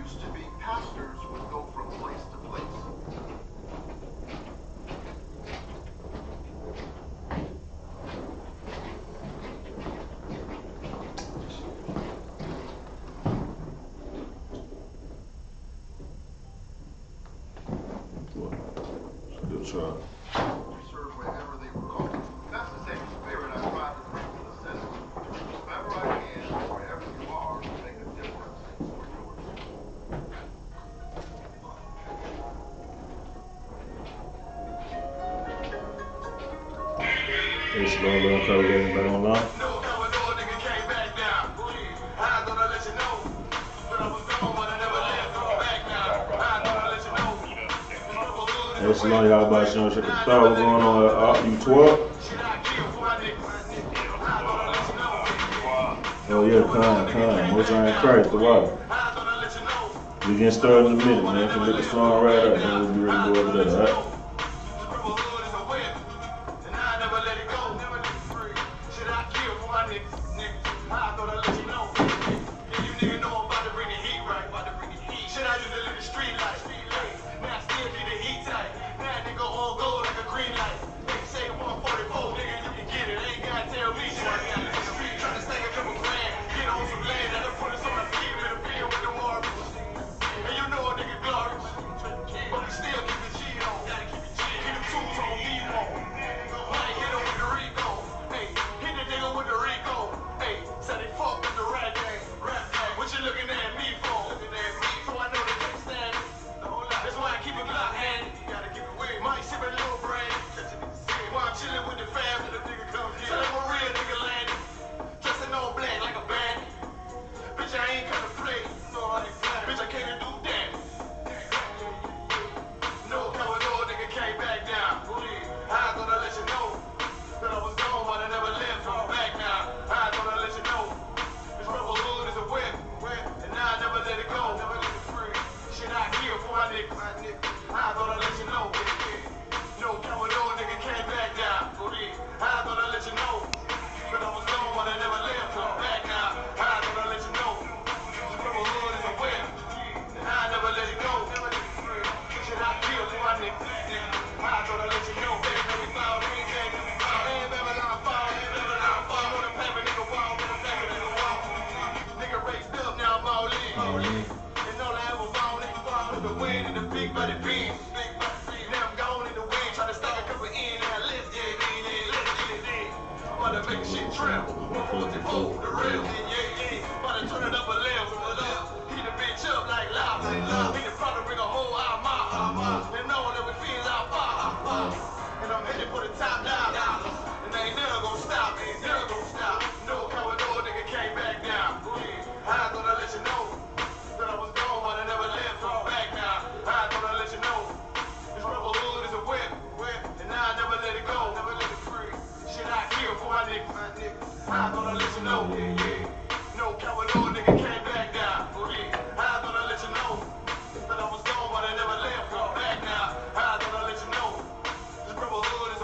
used to be pastors would go from place to place. Good try. Serve wherever they were called. That's the same spirit I try to bring to the center. Wherever I can, wherever you are, make a difference for yours. It's going to try to get him back online. It's long y'all about showing check the start. What's going on? You 12? Oh yeah, come. What's on Christ, the water. We getting started in a minute, man. Can get the song right up, then we'll be ready to go over there, alright?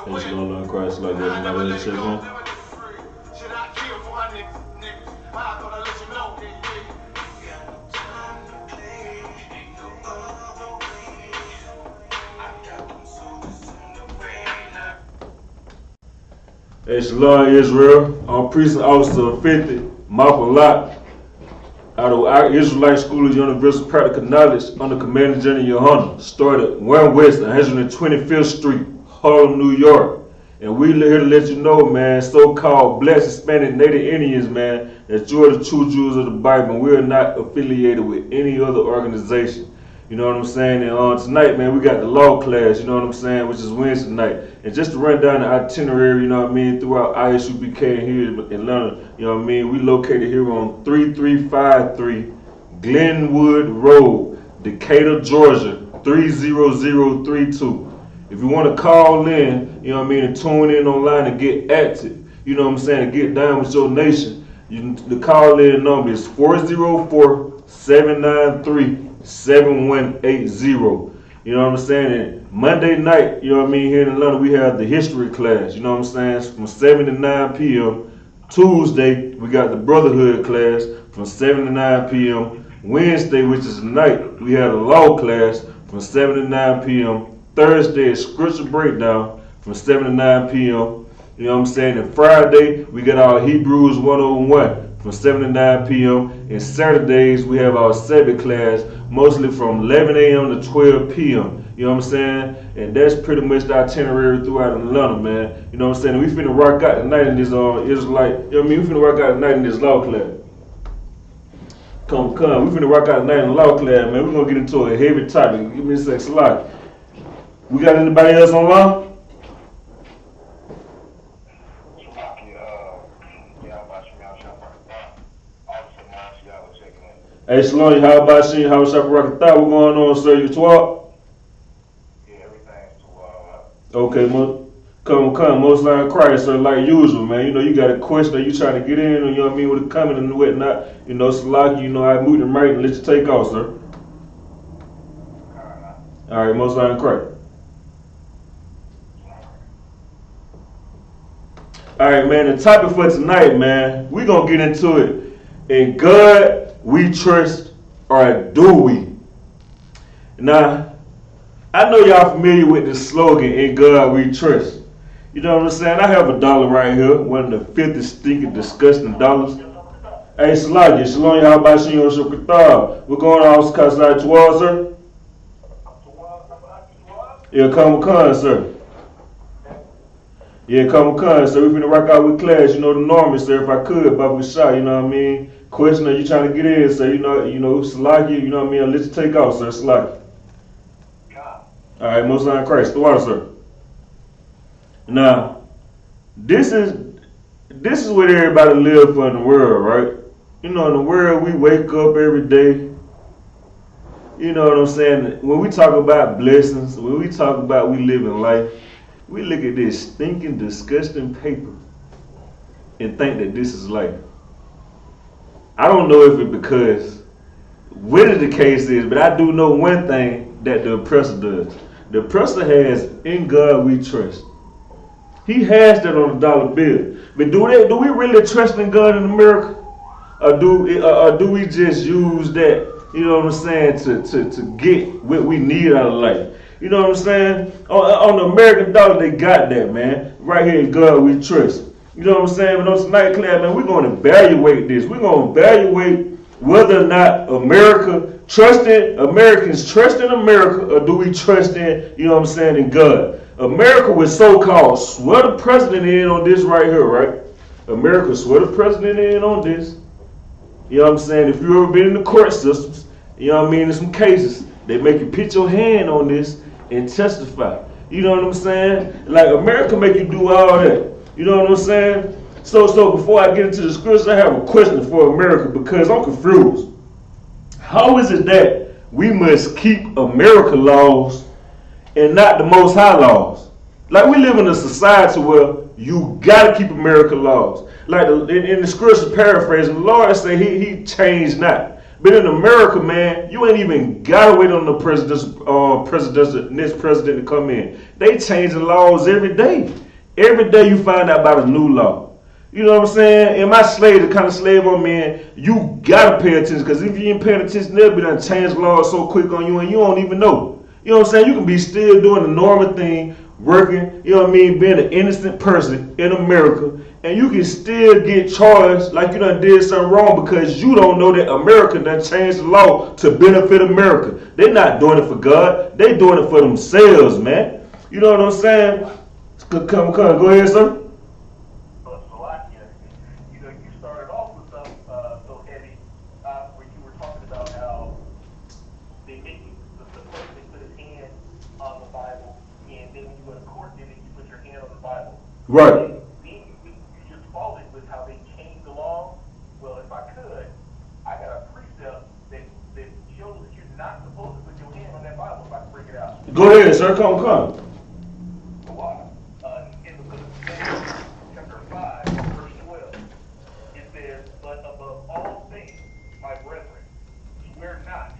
It's gonna learn Christ like that. Another shit, man. Hey, Shalom Israel. I'm Precinct Officer 50, Michael Lott, out of our Israelite School of Universal Practical Knowledge under Commander General Yohana. Started 1 West 125th Street, Harlem, New York. And we here to let you know, man, so-called Black, Hispanic, Native Indians, man, that you are the true Jews of the Bible. And we are not affiliated with any other organization. You know what I'm saying? And tonight, man, we got the law class, you know what I'm saying, which is Wednesday night. And just to run down the itinerary, you know what I mean, throughout ISUPK here in Atlanta, you know what I mean, we located here on 3353 Glenwood Road, Decatur, Georgia, 30032. If you want to call in, you know what I mean, and tune in online and get active, you know what I'm saying, and get down with your nation, the call-in number is 404-793-7180. You know what I'm saying? And Monday night, you know what I mean, here in Atlanta, we have the history class, you know what I'm saying, from 7 to 9 p.m. Tuesday, we got the brotherhood class from 7 to 9 p.m. Wednesday, which is tonight, we had a law class from 7 to 9 p.m. Thursday is scripture breakdown from 7 to 9 p.m. You know what I'm saying? And Friday, we got our Hebrews 101 from 7 to 9 p.m. And Saturdays, we have our Sabbath class, mostly from 11 a.m. to 12 p.m. You know what I'm saying? And that's pretty much the itinerary throughout Atlanta, man. You know what I'm saying? And we finna rock out tonight in this Israelite, you know what I mean? We finna rock out tonight in this law class. Come. We finna rock out tonight in the law class, man. We're gonna get into a heavy topic. Give me a sec, slide. We got anybody else online? Hey, Shalom, how about you? How was Shopper Rocket Thought? What's going on, sir? You twelve? Yeah, everything's Okay, come, most line Christ, sir, like usual, man. You know, you got a question or you trying to get in, or you know what I mean, with a comment and whatnot. You know, Salaki, you know, I moved him right and let you take off, sir. All right, most line Christ. All right, man, the topic for tonight, man, we're going to get into it. In God we trust, or do we? Now, I know y'all familiar with the slogan, in God we trust. You know what I'm saying? I have $1 right here, one of the 50 stinking, disgusting dollars. Hey, Salaki, Shalom, how about you on Shukatah? We're going on outside towards, sir? Yeah, come, sir. Yeah, come, sir. We finna rock out with class. You know the normal, sir. If I could, Baba Shah, you know what I mean? Question, are you trying to get in, sir? You know, Salaki, you know what I mean? I'll let you take off, sir. Salaki. All right, most on Christ. The water, sir. Now, this is what everybody live for in the world, right? You know, in the world, we wake up every day. You know what I'm saying? When we talk about blessings, when we talk about we live in life, we look at this stinking, disgusting paper and think that this is life. I don't know if it's because what the case is, but I do know one thing that the oppressor does. The oppressor has, in God we trust. He has that on a dollar bill. But do we really trust in God in America? Or do we just use that, you know what I'm saying, to get what we need out of life? You know what I'm saying? On the American dollar, they got that, man. Right here in God we trust. You know what I'm saying? But on tonight's class, man, we're going to evaluate this. We're going to evaluate whether or not Americans trust in America, or do we trust in, you know what I'm saying, in God? America was so-called swear the president in on this right here, right? America swear the president in on this. You know what I'm saying? If you ever been in the court systems, you know what I mean, in some cases, they make you put your hand on this and testify. You know what I'm saying? Like, America make you do all that. You know what I'm saying? So before I get into the scripture, I have a question for America because I'm confused. How is it that we must keep America laws and not the Most High laws? Like, we live in a society where you gotta keep America laws. Like in the scripture paraphrasing, the Lord say he changed not. But in America, man, you ain't even gotta wait on the next president to come in. They change the laws every day. Every day you find out about a new law. You know what I'm saying? And my slave, the kind of slave I'm in, you gotta pay attention, because if you ain't paying attention, they'll be done change laws so quick on you and you don't even know. You know what I'm saying? You can be still doing the normal thing, working, you know what I mean, being an innocent person in America, and you can still get charged like you done did something wrong because you don't know that America done changed the law to benefit America. They're not doing it for God. They doing it for themselves, man. You know what I'm saying? Come, go ahead, sir. Right. You just followed it with how they changed the law. Well, if I could, I got a precept that shows that you're not supposed to put your hand on that Bible if I can bring it out. Go ahead, sir. Come. In the book of James, chapter 5, verse 12, it says, "But above all things, my brethren, swear not,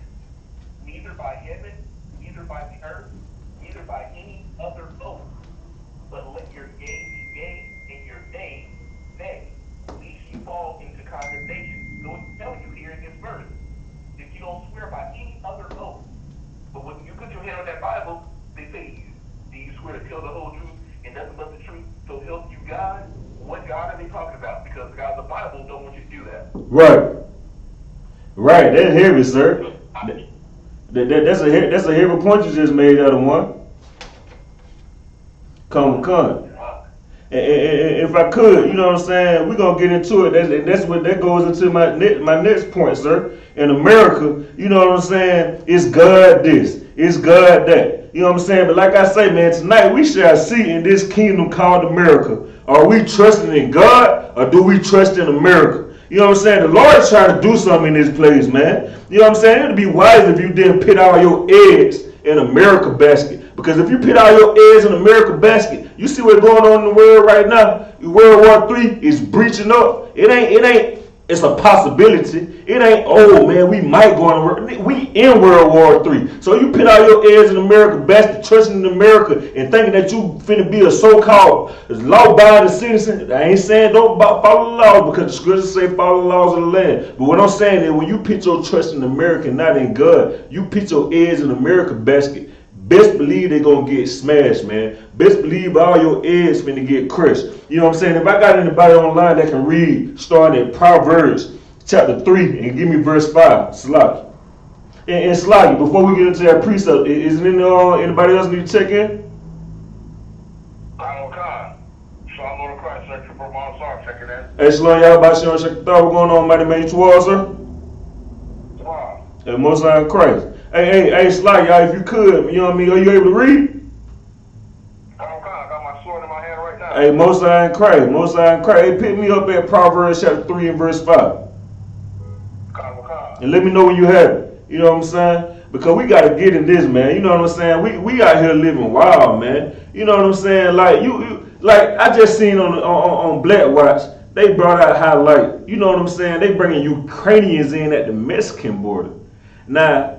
neither by heaven, neither by the earth, neither by any other oath, but let your yea be yea, and your nay, nay, lest you fall into condemnation." So it's telling you here in this verse, if you Bible, they say, do you swear to tell the whole truth and nothing but the truth, so help you God? What God are they talking about? Because God, the Bible don't want you to do that. Right. Right. That's heavy, sir. That's a heavy point you just made, other one. Come. And if I could, you know what I'm saying, we're going to get into it. That goes into my next point, sir. In America, you know what I'm saying, it's God this, it's God that. You know what I'm saying? But like I say, man, tonight we shall see in this kingdom called America. Are we trusting in God or do we trust in America? You know what I'm saying? The Lord is trying to do something in this place, man. You know what I'm saying? It would be wise if you didn't put all your eggs in America basket. Because if you put all your eggs in America basket, you see what's going on in the world right now. World War III is breaching up. It ain't. It's a possibility. It ain't, oh man, we might go on. We in World War III. So you put all your eggs in America basket, trusting in America, and thinking that you finna be a so-called law-abiding citizen. I ain't saying don't follow the laws, because the scriptures say follow the laws of the land. But what I'm saying is when you put your trust in America, not in God, you put your eggs in America basket, best believe they're going to get smashed, man. Best believe all your eggs finna get crushed. You know what I'm saying? If I got anybody online that can read, starting at Proverbs chapter 3 and give me verse 5, Slaki. And Slaki, before we get into that precept, isn't anybody else need to check in? I'm okay. So I'm on the Christ section for my song, checking in. Hey, Shalom, y'all about to check the thought. What's going on, mighty man? You all, sir? Wow. And most high in Christ. Hey, Slaki, y'all, if you could, you know what I mean? Are you able to read? Hey, Most High in Christ, Hey, pick me up at Proverbs chapter 3 and verse 5. And let me know when you have it. You know what I'm saying? Because we got to get in this, man. You know what I'm saying? We out here living wild, man. You know what I'm saying? Like, like I just seen on Black Watch, they brought out highlight. You know what I'm saying? They bringing Ukrainians in at the Mexican border. Now,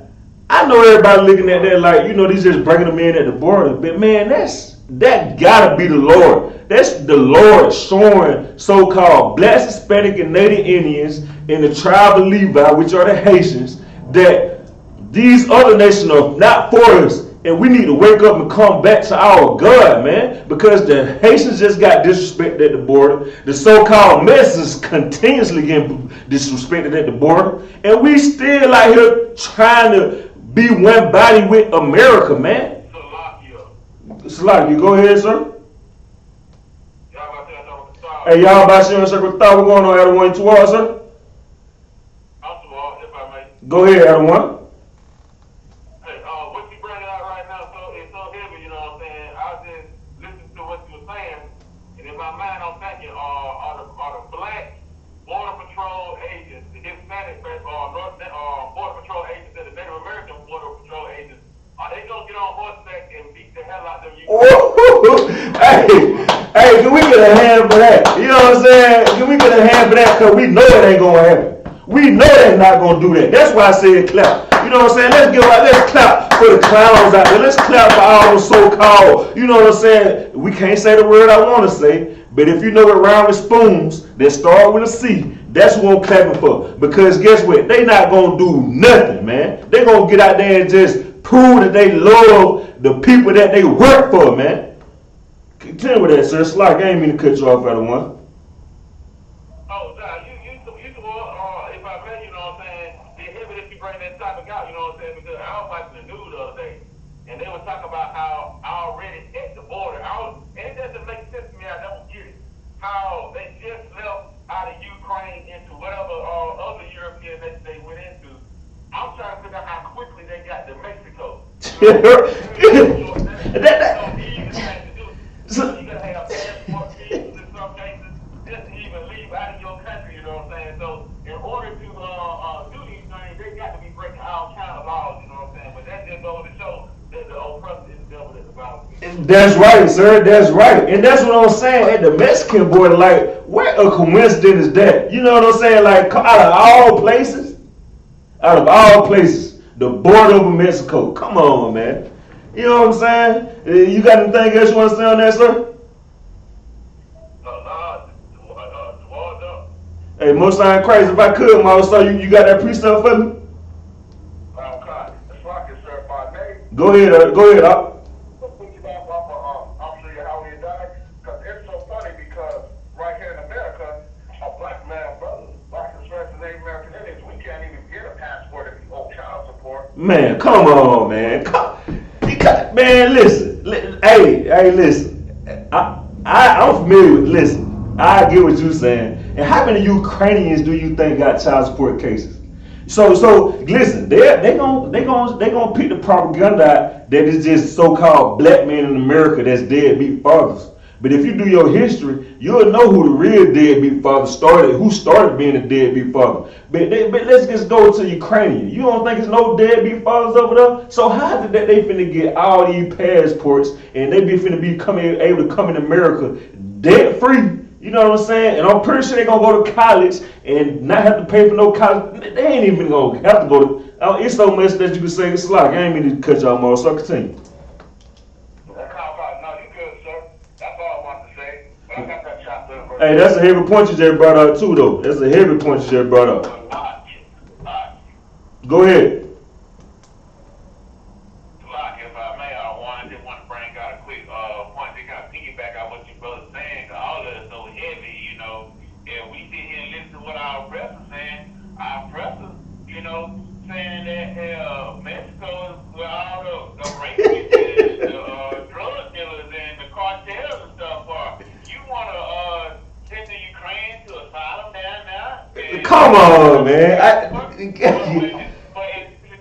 I know everybody looking at that like, you know, they just bringing them in at the border. But, man, that gotta be the Lord. That's the Lord showing so-called Black, Hispanic, and Native Indians in the tribe of Levi, which are the Haitians, that these other nations are not for us. And we need to wake up and come back to our God, man. Because the Haitians just got disrespected at the border. The so-called Mexicans continuously getting disrespected at the border. And we still out here trying to be one body with America, man. Slaki, go ahead, sir. Hey, y'all about to share with thought. What's going on, Adam 1 2 all, sir? If I may. Go ahead, Adam 1. Hey, what you bringing out right now is so heavy, you know what I'm saying? I was just listening to what you were saying, and in my mind I'm thinking, are the Black Border Patrol agents, the Hispanic Border Patrol agents, and the Native American Border Patrol agents, are they gonna get on horseback and beat the hell out of them? Hey, can we get a hand for that? You know what I'm saying? Can we get a hand for that? Because we know it ain't gonna happen. We know they're not gonna do that. That's why I said clap. You know what I'm saying? Let's clap for the clowns out there. Let's clap for all those so-called, you know what I'm saying? We can't say the word I want to say, but if you know it round with spoons that start with a C, that's what I'm clapping for. Because guess what? They not gonna do nothing, man. They gonna get out there and just prove that they love the people that they work for, man. Continue with that, sir. It's like I ain't mean to cut you off, Adam 1. Oh, nah, you if I may, you know what I'm saying, it's heavy that you bring that topic out, you know what I'm saying, because I was watching the news the other day, and they were talking about how already at the border, and it doesn't make sense to me, I don't get it, how they just left out of Ukraine into whatever other European nation they went into. I'm trying to figure out how quickly they got to Mexico. You gotta have passport fees in some cases just to even leave out of your country, you know what I'm saying? So in order to do these things, they got to be breaking all kind of laws, you know what I'm saying? But that just goes to show that the old president is the devil at the bottom. That's right, sir. That's right. And that's what I'm saying. At the Mexican border, like, what a coincidence is that? You know what I'm saying? Like, out of all places, the border of Mexico. Come on, man. You know what I'm saying? You got anything else you want to say on that, sir? Hey, Most High in Christ, if I could, Mama, so you got that precept for me? Okay. That's right, sir. If I may, Go ahead. Go ahead. I'll show you how he died. Because it's so funny because right here in America, a black man, brother, black Hispanics and Native American Indians, we can't even get a passport if you owe child support. Man, come on, man. Man, listen. Hey, listen. I'm familiar with. Listen, I get what you're saying. And how many Ukrainians do you think got child support cases? So listen, they gonna pick the propaganda out that is just so-called black men in America that's deadbeat fathers. But if you do your history, you'll know who the real deadbeat father started, who started being a deadbeat father. But let's just go to Ukrainian. You don't think there's no deadbeat fathers over there? So how did they finna get all these passports and they be finna be able to come in America debt free? You know what I'm saying? And I'm pretty sure they're going to go to college and not have to pay for no college. They ain't even going to have to go to... it's so much that you can say it's like. I ain't mean to cut y'all off, so continue. No, you good, sir. That's all I want to say. But I got that chapter. Hey, that's a heavy point you just brought up too, though. That's a heavy point you just brought up. Go ahead. If I may, I just want to bring out a quick point to kind of piggyback on what your brother's saying. All of it is so heavy, you know. And we sit here and listen to what our oppressors saying. Our oppressors, you know, saying that Mexico is where all the rapists and the drug dealers and the cartels and stuff are. You want to send the Ukraine to asylum down there? Come on, man. But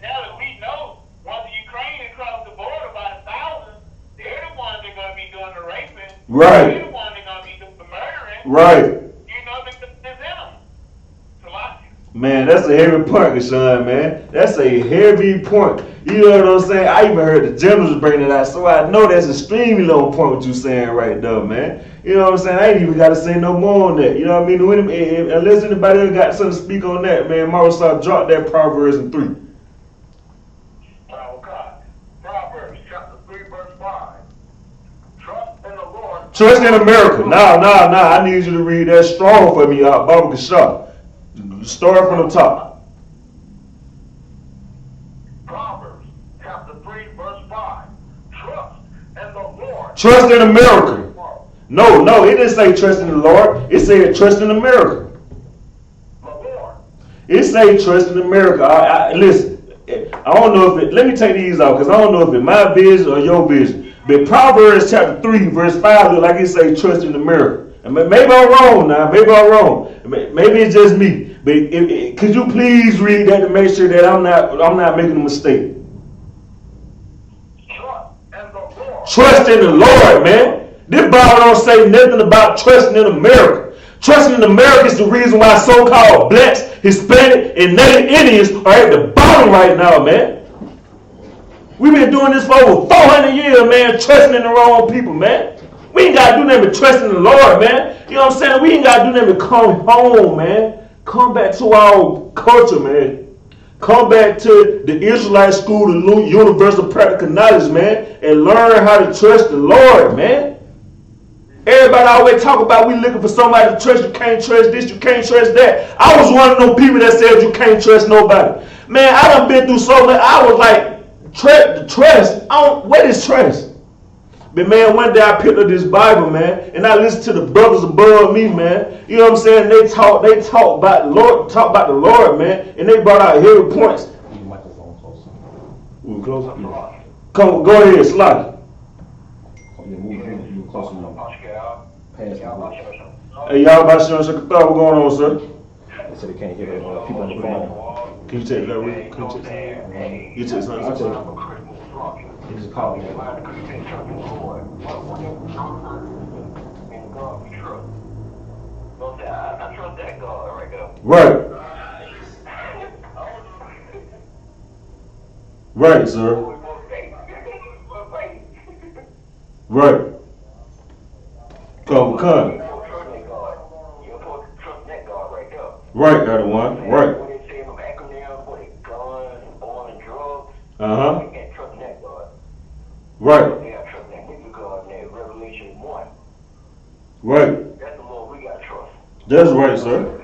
now that we know, once the Ukraine cross the border by thousands, they're the ones that are going to be doing the raping. Right. They're the ones that are going to be doing the murdering. Right. You know, because it's in them. Man, that's a heavy point, Kashawn, man. That's a heavy point. You know what I'm saying? I even heard the generals bringing it out, so I know that's extremely low point what you saying right there, man. You know what I'm saying? I ain't even got to say no more on that. You know what I mean? Unless anybody else got something to speak on that, man, Marissa dropped that Proverbs in 3. Proverbs chapter 3, verse 5. Trust in the Lord. Trust in America. Nah. I need you to read that strong for me, Baba Kashaw. Start from the top. Proverbs chapter 3, verse 5. Trust in the Lord. Trust in America. No, it didn't say trust in the Lord. It said trust in America. The Lord. It say trust in America. Listen, I don't know if it, let me take these out because I don't know if it's my vision or your vision. But Proverbs chapter 3, verse 5 look like it say trust in America. And maybe I'm wrong now. Maybe I'm wrong. Maybe it's just me. But could you please read that to make sure that I'm not making a mistake? Trust in the Lord, man. This Bible don't say nothing about trusting in America. Trusting in America is the reason why so-called blacks, Hispanic, and Native Indians are at the bottom right now, man. We've been doing this for over 400 years, man, trusting in the wrong people, man. We ain't got to do nothing but trust in the Lord, man. You know what I'm saying? We ain't got to do nothing but come home, man. Come back to our culture, man. Come back to the Israelite school, the universal practical knowledge, man, and learn how to trust the Lord, man. Everybody always talk about we looking for somebody to trust. You can't trust this, you can't trust that. I was one of those people that said you can't trust nobody. Man, I done been through so much. I was like, trust. What is trust? But man, one day I picked up this Bible, man, and I listened to the brothers above me, man. You know what I'm saying? They talk about the Lord, man, and they brought out heavy points. Move closer. Come, go ahead, Slot. Move closer. Hey, y'all about to show us a thought. What's going on, sir? They said they can't hear people on the phone. Can you take that real? Can you take that? You take something? I'll take it. He just called me. God We Tru. Don't say, I trust that God right there. Right. Right, sir. Right. Come. Right, other one. Right. When they say them acronyms for the guns, oil, and drugs, Uh-huh. you can't trust that God. Right. You gotta trust that nigga God in that Revelation 1. Right. That's the Lord we gotta trust. That's right, sir.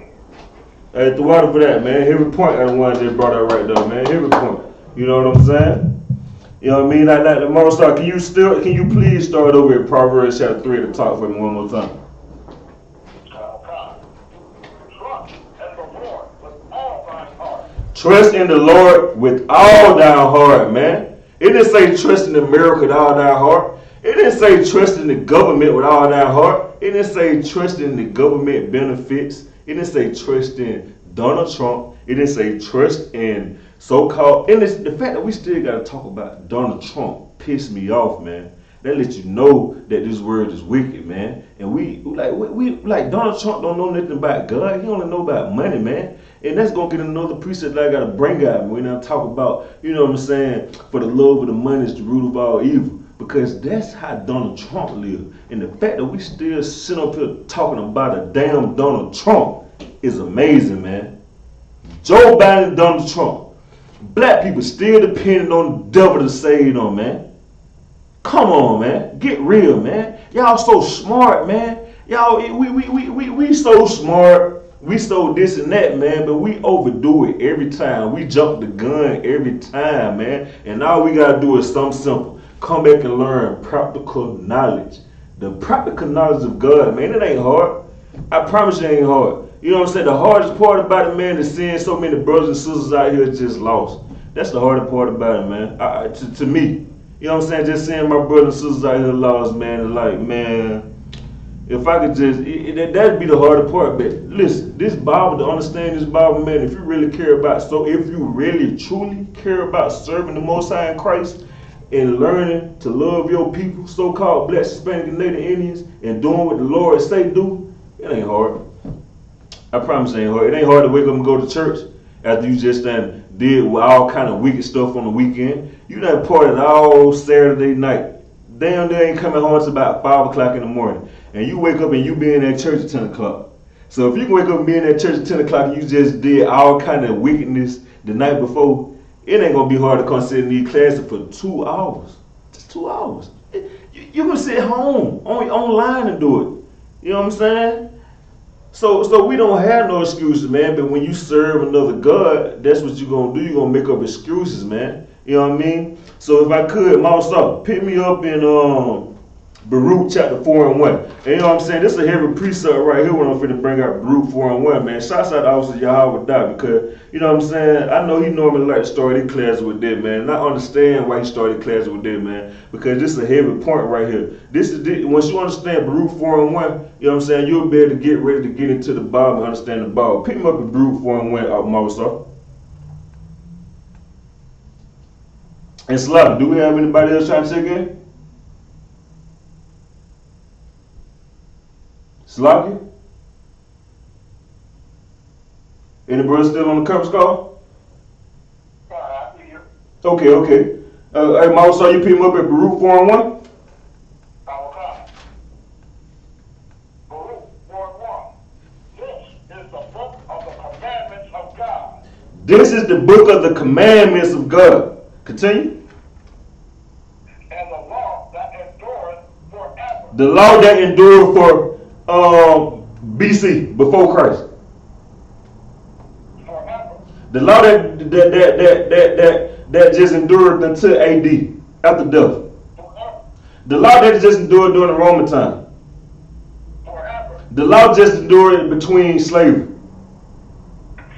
Hey, the water for that, man. Heavy point, other one that brought out right there, man. Heavy point. You know what I'm saying? You know what I mean? Like the most can you please start over at Proverbs chapter 3 at the top for me one more time? Trust in the Lord with all thy heart, man. It didn't say trust in the miracle with all thy heart. It didn't say trust in the government with all thy heart. It didn't say trust in the government benefits. It didn't say trust in Donald Trump. It didn't say trust in so-called. And the fact that we still got to talk about Donald Trump pissed me off, man. That lets you know that this word is wicked, man. And we like Donald Trump don't know nothing about God. He only know about money, man. And that's gonna get another precept that I gotta bring out when I talk about, you know what I'm saying, for the love of the money is the root of all evil. Because that's how Donald Trump lived. And the fact that we still sit up here talking about a damn Donald Trump is amazing, man. Joe Biden, Donald Trump. Black people still depending on the devil to save them, man. Come on, man. Get real, man. Y'all so smart, man. Y'all, we so smart. We so this and that, man, but we overdo it every time. We jump the gun every time, man. And all we gotta do is something simple. Come back and learn practical knowledge. The practical knowledge of God, man, it ain't hard. I promise you it ain't hard. You know what I'm saying? The hardest part about it, man, is seeing so many brothers and sisters out here just lost. That's the hardest part about it, man. To me. You know what I'm saying? Just seeing my brothers and sisters out here lost, man, and like, man, if I could just, that'd be the harder part. But listen, this Bible, to understand this Bible, man, if you really care about, if you really truly care about serving the Most High in Christ and learning to love your people, so-called Black, Hispanic, and Native Indians, and doing what the Lord say do, it ain't hard. I promise it ain't hard. It ain't hard to wake up and go to church after you just did all kind of wicked stuff on the weekend. You done partied all Saturday night. Damn, they ain't coming home until about 5 o'clock in the morning. And you wake up and you be in that church at 10 o'clock. So if you can wake up and be in that church at 10 o'clock and you just did all kind of wickedness the night before, it ain't going to be hard to come sit in these classes for 2 hours. Just 2 hours. You can sit home, online and do it. You know what I'm saying? So we don't have no excuses, man. But when you serve another God, that's what you're going to do. You're going to make up excuses, man. You know what I mean? So if I could, Mousa, pick me up in Baruch chapter 4 and 1. And you know what I'm saying? This is a heavy precept right here when I'm finna bring out Baruch 4 and 1, man. Shouts out to Officer Yahweh Die, because, you know what I'm saying? I know he normally like to start his class with that, man. And I understand why he started class with that, man. Because this is a heavy point right here. Once you understand Baruch 4 and 1, you know what I'm saying? You'll be able to get ready to get into the Bible and understand the Bible. Pick me up in Baruch 4 and 1, Mousa. And Slaughter, do we have anybody else trying to check in? Slaughter? Anybody still on the conference call? Okay. Hey, Mousa, you pick him up at Baruch 4 and 1? This is the book of the commandments of God. Continue. And the law that endureth forever. The law that endured for BC, before Christ. Forever. The law that just endured until AD, after death. Forever. The law that just endured during the Roman time. Forever. The law just endured between slavery.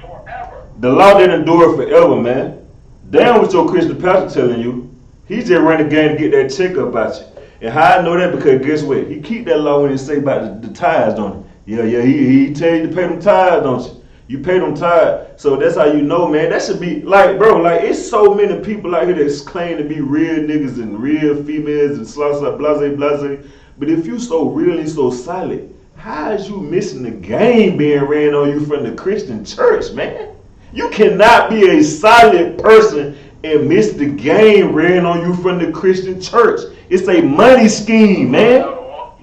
Forever. The law that endured forever, man. Damn what your Christian pastor telling you. He just running the game to get that check up at you. And how I know that? Because guess what? He keep that law when he say about the tithes, don't he? Yeah, he tell you to pay them tithes, don't you? You pay them tithes. So that's how you know, man. That should be, like, bro, like, it's so many people out here that claim to be real niggas and real females and blase. But if you so real and so solid, how is you missing the game being ran on you from the Christian church, man? You cannot be a solid person and miss the game ran on you from the Christian church. It's a money scheme, man.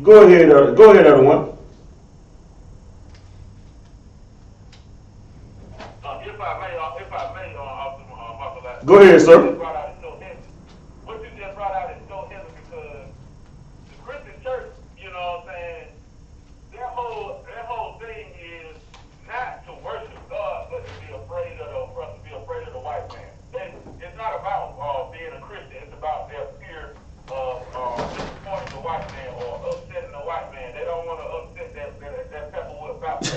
Go ahead, other one. Go ahead, sir. What you just brought out is so heavy because the Christian church, you know what I'm saying, their whole thing is not to worship God, but to be afraid of the white man. It's not about being a Christian. It's about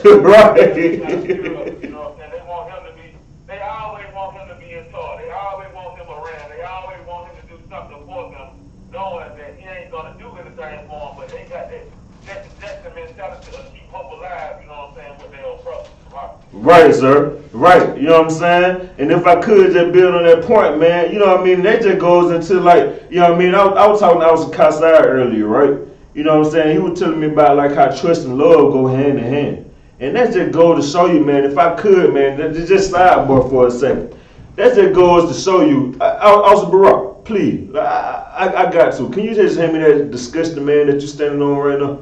Right. You know what I'm saying? They want him to be, they always want him to be in charge. They always want him around. They always want him to do something for them, knowing that he ain't going to do anything for them, but they got that's the mentality to keep hope alive, you know what I'm saying, with their own brothers. Right, sir. Right. You know what I'm saying? And if I could just build on that point, man, you know what I mean? That just goes into like, you know what I mean? I was talking, I was in Kasai earlier, right? You know what I'm saying? He was telling me about like how trust and love go hand in hand. And that just goes to show you, man, if I could, man, just sidebar for a second. That just goes to show you, Officer Barack, please, I got to. Can you just hand me that disgusting man that you're standing on right now?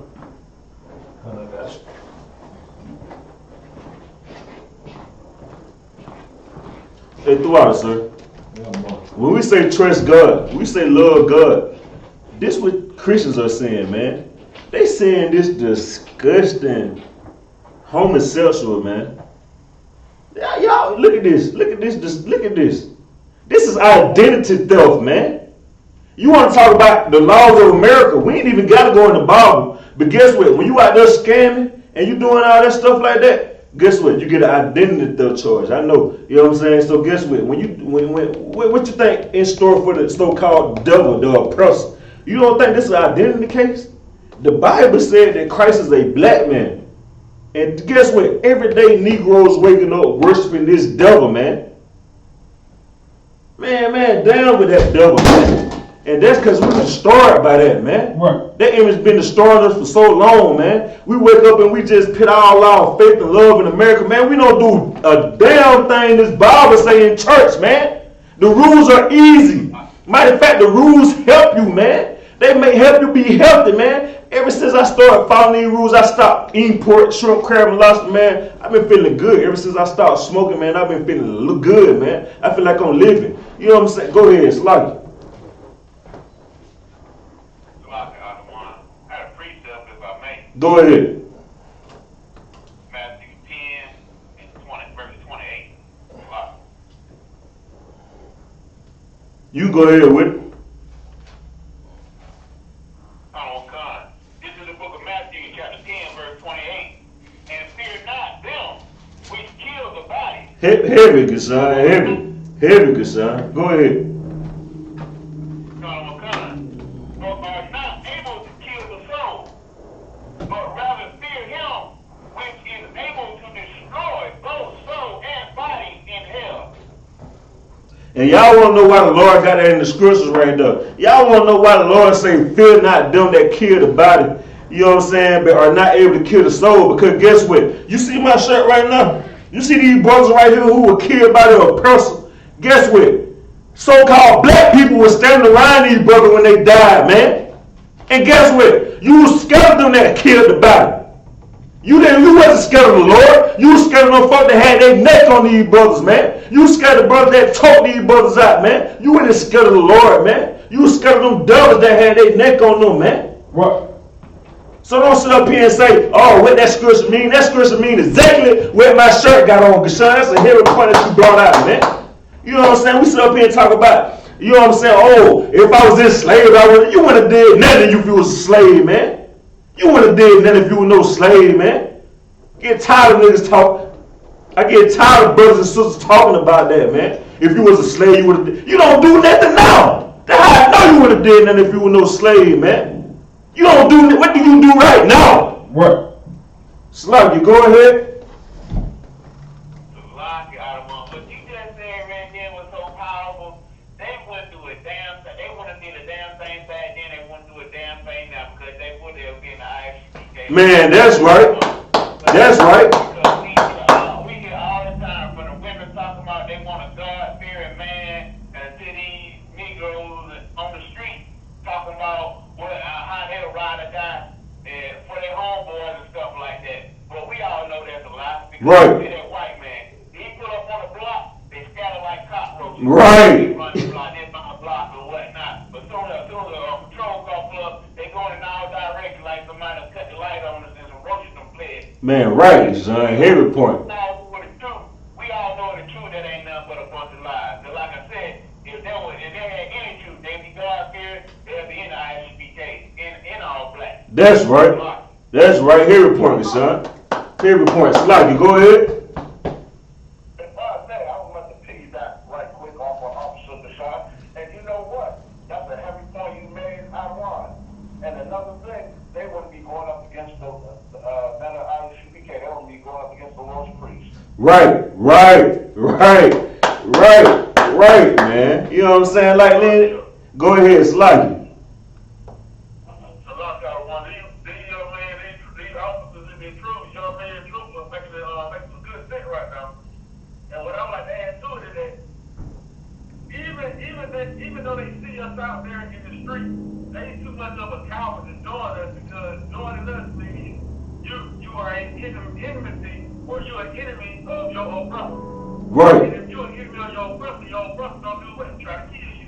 Hey, throughout it, sir. When we say trust God, we say love God. This is what Christians are saying, man. They saying this disgusting homosexual, man. Y'all, look at this. Look at this. Look at this. This is identity theft, man. You want to talk about the laws of America? We ain't even got to go in the Bible. But guess what? When you out there scamming and you doing all that stuff like that, guess what? You get an identity theft charge. I know. You know what I'm saying? So guess what? What you think in store for the so-called devil, the oppressor? You don't think this is an identity case? The Bible said that Christ is a black man. And guess what? Every day Negroes waking up worshiping this devil, man. Man, down with that devil, man. And that's because we were destroyed by that, man. Right. That image been destroying us for so long, man. We wake up and we just put all our faith and love in America, man. We don't do a damn thing this Bible say in church, man. The rules are easy. Matter of fact, the rules help you, man. They may help you be healthy, man. Ever since I started following these rules, I stopped eating pork, shrimp, crab, and lobster, man. I've been feeling good. Ever since I started smoking, man, I've been feeling good, man. I feel like I'm living. You know what I'm saying? Go ahead, Sluggy. Go ahead. Matthew 10 and 20, verse 28. You go ahead with it. This is the book of Matthew, chapter 10, verse 28. And fear not them which kill the body. Heavy, good son. Heavy, good son. Go ahead. But are not able to kill the soul, but rather fear him which is able to destroy both soul and body in hell. And y'all want to know why the Lord got that in the scriptures right there. Y'all want to know why the Lord say, fear not them that kill the body, you know what I'm saying, but are not able to kill the soul. Because guess what? You see my shirt right now? You see these brothers right here who were killed by the oppressor? Guess what? So-called black people were standing around these brothers when they died, man. And guess what? You was scared of them that killed the body. You wasn't scared of the Lord. You was scared of them folk that had their neck on these brothers, man. You was scared of the brothers that choked these brothers out, man. You weren't scared of the Lord, man. You was scared of them devils that had their neck on them, man. What? So don't sit up here and say, oh, what that scripture mean? That scripture mean exactly what my shirt got on, Gashan. That's a heavy point that you brought out, man. You know what I'm saying? We sit up here and talk about, you know what I'm saying? Oh, if I was enslaved, you wouldn't have did nothing if you was a slave, man. You wouldn't have did nothing if you were no slave, man. Get tired of niggas talk. I get tired of brothers and sisters talking about that, man. If you was a slave, you would have. You don't do nothing now. That's how I know you would have did nothing if you were no slave, man. You don't do. What do you do right now? What? Slug, you go ahead. Man, that's right. That's right. We hear all the time from the women talking about they want a God-fearing man, and to these Negroes on the street talking about how they'll ride or die for their homeboys and stuff like that. But we all know that's a lie. Because right. That white man, he put up on the block, they scatter like cockroaches. Right. They run the block, they run the block or whatnot. But soon as the patrol car pull up, they going in all directions like somebody cut the light on us and some roaches them fled. Man, right, son. Heavy point. We all know the truth, that ain't nothing but a bunch of lies. But like I said, if they had any truth, they'd be God-fearing, they'd be in the ISBK, in all black. That's right. That's right. Heavy point, son. Favorite point. Sluggy, go ahead. If I say, I would like to piggyback right quick off of Officer Deshaun. And you know what? That's a heavy point you made, Iran. And another thing, they wouldn't be going up against the ICPK. They wouldn't be going up against the Welsh priests. Right, man. You know what I'm saying? Like, man, go ahead, Sluggy. These officers in the troops, young man troops are making some good sense right now. And what I like to add to it is that even though they see us out there in the street, they ain't too much of a coward to join us, because joining us means you are an enmity, or you're an enemy of your own brother. Right. And if you're an enemy of your brother don't do what? Try to kill you.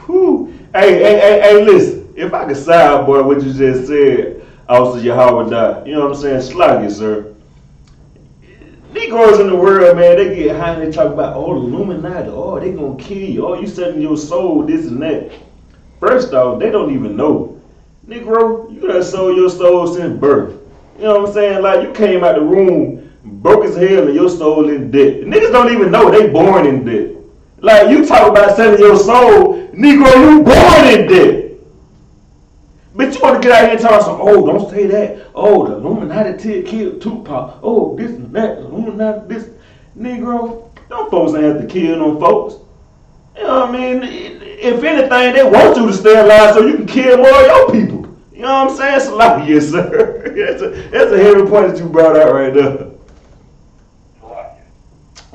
Whew. Hey, listen. If I could sideboard what you just said, Officer Yahweh, you know what I'm saying? Sluggy, sir. Negroes in the world, man, they get high and they talk about, oh, the Illuminati, oh, they gonna kill you, oh, you selling your soul, this and that. First off, they don't even know. Negro, you done sold your soul since birth. You know what I'm saying? Like, you came out the room, broke as hell, and your soul in debt. Niggas don't even know they born in debt. Like, you talk about selling your soul, Negro, you born in debt. But you want to get out here and talk some, oh, don't say that. Oh, the Illuminati killed Tupac. Oh, this and that, Illuminati, this. Negro, them folks ain't have to kill them folks. You know what I mean? If anything, they want you to stay alive so you can kill more of your people. You know what I'm saying? It's a lot, yes, sir. That's a heavy point that you brought out right there.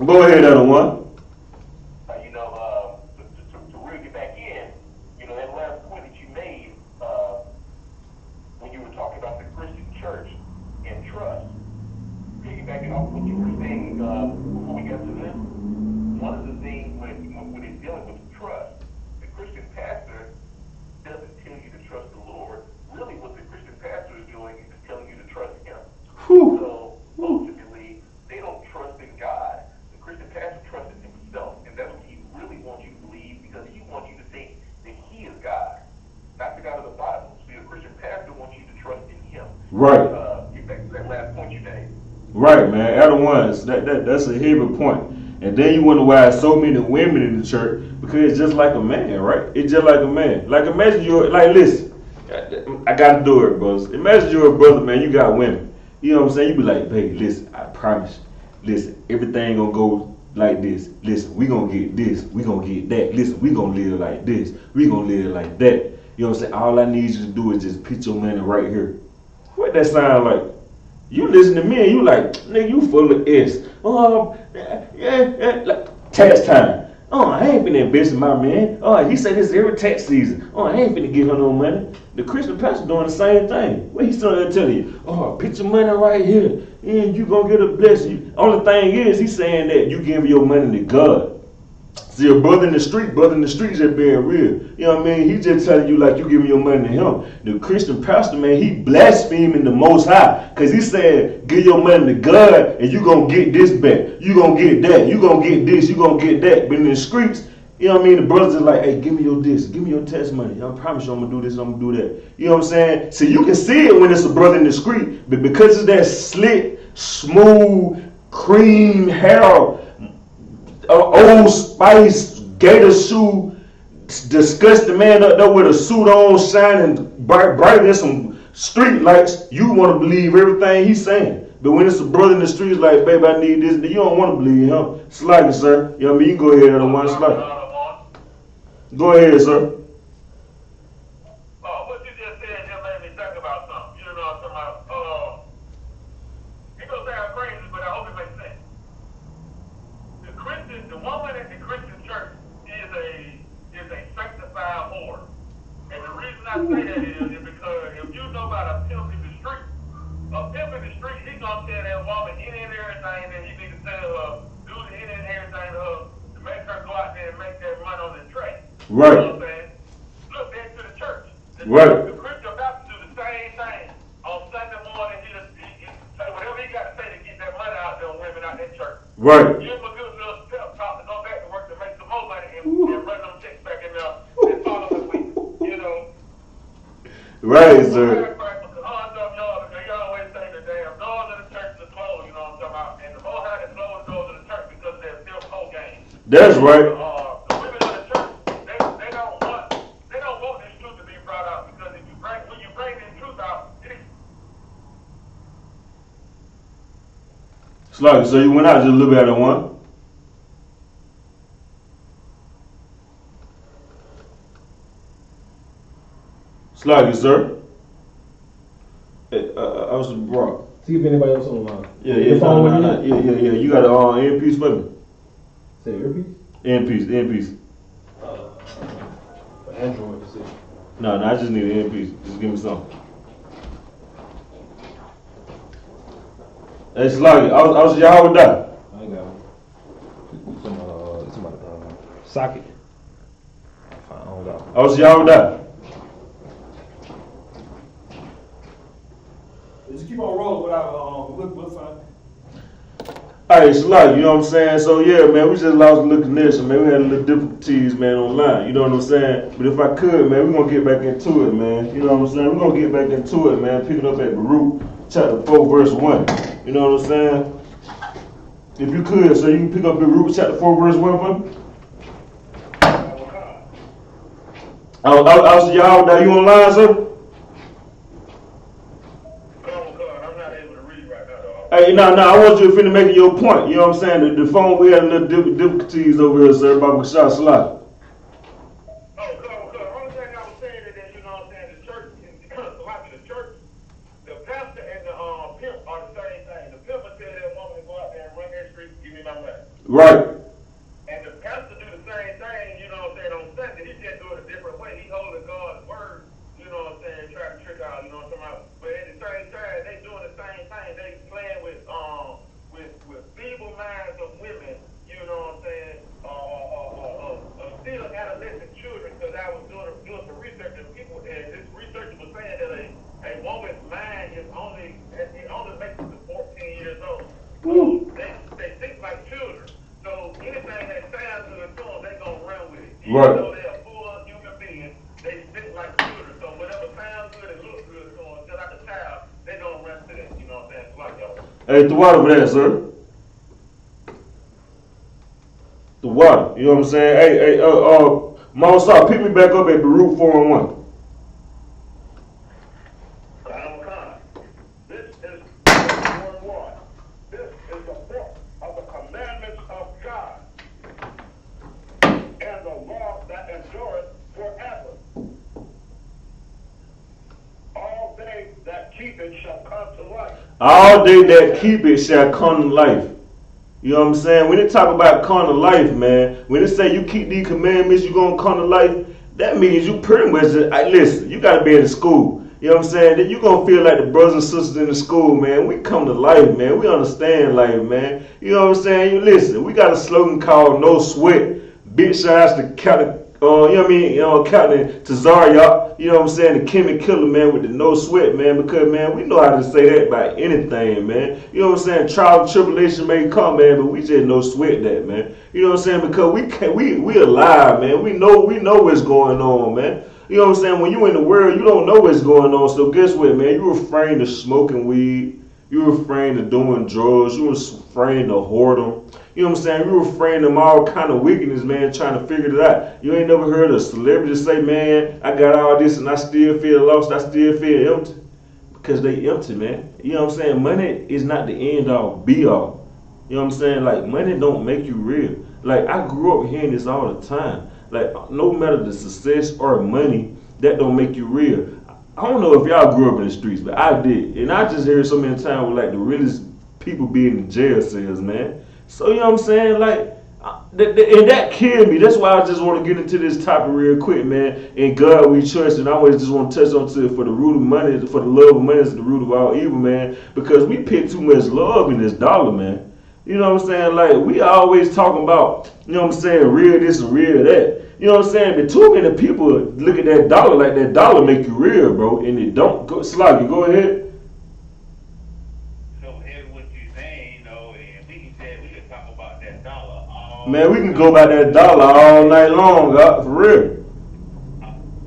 Go ahead, other one. To really get back in, that last point that you made, when you were talking about the Christian church and trust, piggybacking off what you were saying before we got to this, one of the things when it's dealing with trust, the Christian pastor doesn't tell you to trust the Lord. Really, what the Christian pastor is doing is telling you to trust Him. Whew. So ultimately, they don't trust in God. The Christian pastor trusts in himself, and that's what he really wants you to believe, because he wants you to think that he is God, not the God of the Bible. So the Christian pastor wants you to trust in Him. Right. Get back to that last point you made. Right, man. Other ones, that's a heavy point. And then you wonder why so many women in the church, because it's just like a man, right? It's just like a man. Like, imagine you're, like, listen, I gotta do it, bros. Imagine you're a brother, man, you got women. You know what I'm saying? You be like, baby, listen, I promise you, listen, everything gonna go like this. Listen, we gonna get this, we gonna get that. Listen, we gonna live like this, we gonna live like that. You know what I'm saying? All I need you to do is just put your money right here. What that sound like? You listen to me and you like, nigga, you full of S. Like, tax time. Oh, I ain't finna invest in my man. Oh, he say this every tax season. Oh, I ain't finna give her no money. The Christian pastor doing the same thing. What he's trying to tell you? Oh, put your money right here, and you gonna get a blessing. Only thing is, he's saying that you give your money to God. See, a brother in the street just being real. You know what I mean? He just telling you like you giving your money to him. The Christian pastor, man, he blaspheming the Most High. Because he said, give your money to God and you going to get this back. You going to get that. You going to get this. You going to get that. But in the streets, you know what I mean? The brothers are like, hey, give me your this. Give me your tax money. I promise you I'm going to do this. I'm going to do that. You know what I'm saying? So you can see it when it's a brother in the street. But because it's that slick, smooth, cream hair, Old Spice, gator shoe, disgusting man up there with a suit on, shining brighter than some street lights, you want to believe everything he's saying. But when it's a brother in the streets like, baby, I need this, you don't want to believe him. Slide it, sir. You know what I mean? You can go ahead and one slide. Go ahead, sir. What you just said just made me think about something. You know what I'm talking about? It goes sound crazy, but I hope it makes sense. The woman in the Christian church is a sanctified whore. And the reason I say that is because if you know about a pimp in the street, he's gonna tell that woman any and everything that he needs to tell her, do any and everything to her to make her go out there and make that money on the trade. Right. You know what I'm saying? Look back to the church. Right. The Christian Baptist do the same thing on Sunday morning. He say whatever he got to say to get that money out there on women out in church. Right. Give him a good little pep talk to go back to work to make some more money and run them checks back in there and follow the week. You know? Right, sir. Y'all always say the damn doors of the church are That's right. The women in the church, they don't want this truth to be brought out because when you bring this truth out, Sluggy, so you went out just a little bit at one. Sluggy, sir. I was brought. See if anybody else on the line. Yeah. You got an earpiece for me? Say earpiece? Earpiece. For Android, you see. No, I just need an earpiece. Just give me some. Hey, Sluggy, I was y'all with that. I ain't got one. It's about socket. I don't got one. I was y'all with that. Just keep on rolling without we'll find. Alright, Sluggy, you know what I'm saying? So yeah, man, we just lost a little connection, man. We had a little difficulties, man, online. You know what I'm saying? But if I could, man, we're gonna get back into it, man. You know what I'm saying? We're gonna get back into it, man. Picking up at Baruch chapter 4, verse 1. You know what I'm saying? If you could, so you can pick up Baruch chapter 4, verse 1 for me. I was y'all, now you online, sir? Hey, no, I want you to finish making your point. You know what I'm saying? The phone, we had a little difficulties over here, sir, by Bashar Salah. Only thing I was saying is that, you know what I'm saying, the church, the pastor and the pimp are the same thing. The pimp will tell that woman to go out there and run that street, give me my money. Right. And the pastor do the same thing, you know what I'm saying, on Sunday. He just do it a different way. He holding God's word, you know what I'm saying, trying to trick out, you know what I'm talking about. But at the same time, they doing the same thing. They playing with feeble minds of women, you know what I'm saying, still adolescent children, because I was doing some research and this researcher was saying that a woman's mind it only makes it to 14 years old. So they think like children. So anything that sounds good to them, they gonna run with it. Even though they're full human beings, they think like children. So whatever sounds good and looks good to them, just like a child, they gonna run to that. You know what I'm saying? It's like y'all. Hey, the water over there, sir. The water, you know what I'm saying? Hey, Mama, stop, pick me back up at Baruch 4 and 1. This is the word. This is the book of the commandments of God and the law that endureth forever. All they that keep it shall come to life. All they that keep it shall come to life. You know what I'm saying? When they talk about come to life, man, when they say you keep these commandments, you're going to come to life, that means you pretty much, listen, you got to be in the school. You know what I'm saying? That you're going to feel like the brothers and sisters in the school, man. We come to life, man. We understand life, man. You know what I'm saying? You listen, we got a slogan called No Sweat. Big shout out to Captain, you know what I mean? Captain Tazar, y'all. You know what I'm saying? The Kimmy Killer, man, with the no sweat, man. Because, man, we know how to say that about anything, man. You know what I'm saying? Trial and tribulation may come, man, but we just no sweat that, man. You know what I'm saying? Because we alive, man. We know what's going on, man. You know what I'm saying? When you in the world, you don't know what's going on. So guess what, man? You refrain to smoking weed. You refrain to doing drugs. You refrain to whoredom. You know what I'm saying? You refrain from all kind of wickedness, man, trying to figure it out. You ain't never heard a celebrity say, man, I got all this and I still feel lost. I still feel empty. Because they empty, man. You know what I'm saying? Money is not the end all, be all. You know what I'm saying? Like, money don't make you real. Like, I grew up hearing this all the time. Like, no matter the success or money, that don't make you real. I don't know if y'all grew up in the streets, but I did. And I just heard so many times with, like, the realest people being in jail cells, man. So, you know what I'm saying? Like, and that killed me. That's why I just want to get into this topic real quick, man. In God we trust, and I always just want to touch on to it for the root of money, for the love of money is the root of all evil, man. Because we put too much love in this dollar, man. You know what I'm saying? Like, we always talking about, you know what I'm saying, real this and real that. You know what I'm saying? But too many people look at that dollar like that dollar make you real, bro. And it don't. Sloggy, go ahead. Man, we can go about that dollar all night long, for real.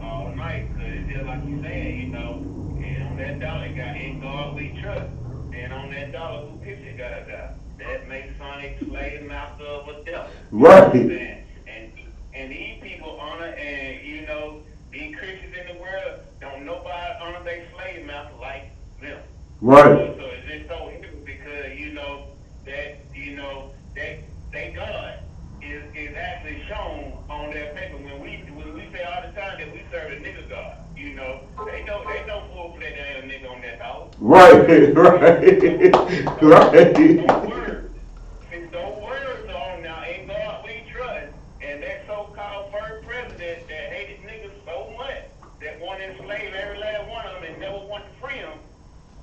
All night, because it's just like you saying, you know, and on that dollar got in God We Tru, and on that dollar, who picture got a die? That makes Sonic slave master of a devil. Right. people honor and, these Christians in the world, don't nobody honor their slave master like them. Right. So it's just so evil because, that God is actually shown on their paper. When we say all the time that we serve a nigga God, they know full fledged ain't a nigga on that house. Right, right. Those words on now, in God we trust, and that so-called first president that hated niggas so much that wanted to enslave every last one of them and never wanted to free them.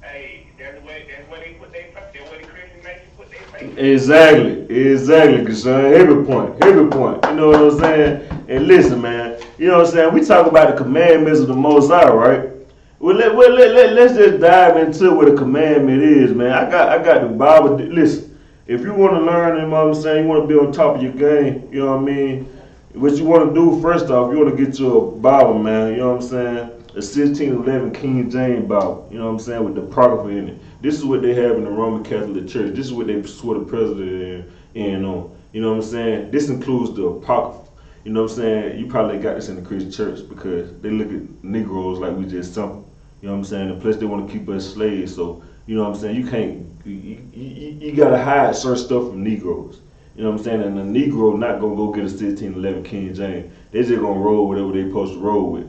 Hey, that's where they put their faith. That's where the Christian nation put their faith. Exactly, son. Heavy point. You know what I'm saying? And listen, man. You know what I'm saying? We talk about the commandments of the Most High, right? Let's just dive into what a commandment is, man. I got the Bible. Listen, if you want to learn, you know what I'm saying, you want to be on top of your game, you know what I mean? What you want to do, first off, you want to get you a Bible, man, you know what I'm saying? A 1611 King James Bible, you know what I'm saying, with the Apocrypha in it. This is what they have in the Roman Catholic Church. This is what they swear the president in on. You know what I'm saying? This includes the Apocrypha. You know what I'm saying? You probably got this in the Christian church because they look at Negroes like we just something. You know what I'm saying? And plus they want to keep us slaves. So, you know what I'm saying? You can't, you got to hide certain stuff from Negroes. You know what I'm saying? And the Negro not going to go get a 1611 King James. They just going to roll whatever they supposed to roll with.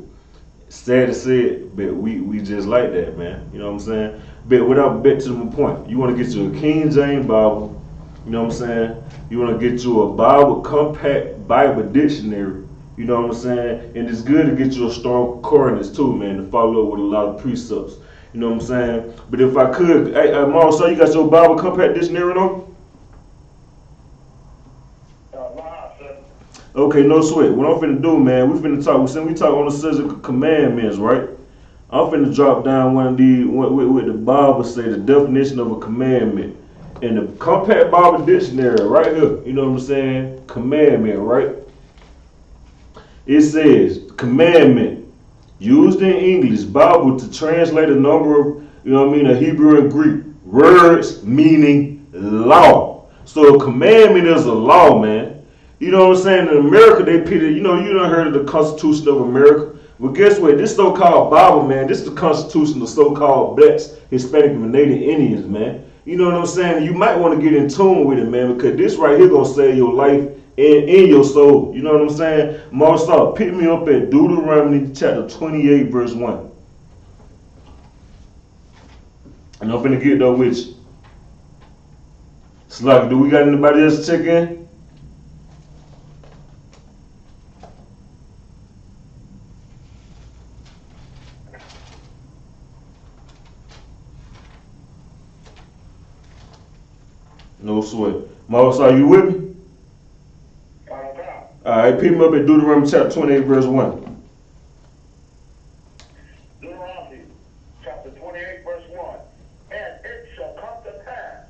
Sad to say it, but we just like that, man. You know what I'm saying? But without bet to my point, you want to get you a King James Bible. You know what I'm saying? You want to get you a Bible, compact Bible dictionary. You know what I'm saying? And it's good to get you a strong concordance too, man, to follow up with a lot of precepts. You know what I'm saying? But if I could, hey, Mom, so you got your Bible compact dictionary on? Okay, no sweat. What I'm finna do, man, we finna talk. Since we talk on the subject of commandments, right? I'm finna drop down one of these, what the Bible say, the definition of a commandment. In the compact Bible dictionary, right here, you know what I'm saying? Commandment, right? It says, commandment, used in English Bible to translate a number of, you know what I mean, a Hebrew and Greek words meaning law. So a commandment is a law, man. You know what I'm saying? In America, they pitted, you done heard of the Constitution of America. Well, guess what? This so-called Bible, man, this is the Constitution of so-called blacks, Hispanic, and Native Indians, man. You know what I'm saying? You might want to get in tune with it, man, because this right here gonna save your life and in your soul. You know what I'm saying? Marcel, pick me up at Deuteronomy chapter 28, verse 1. And I'm finna get there with you. Slack, do we got anybody else to check in? No sweat. Marcus, are you with me? Alright, pick me up at Deuteronomy chapter 28, verse 1. Deuteronomy chapter 28, verse 1. And it shall come to pass,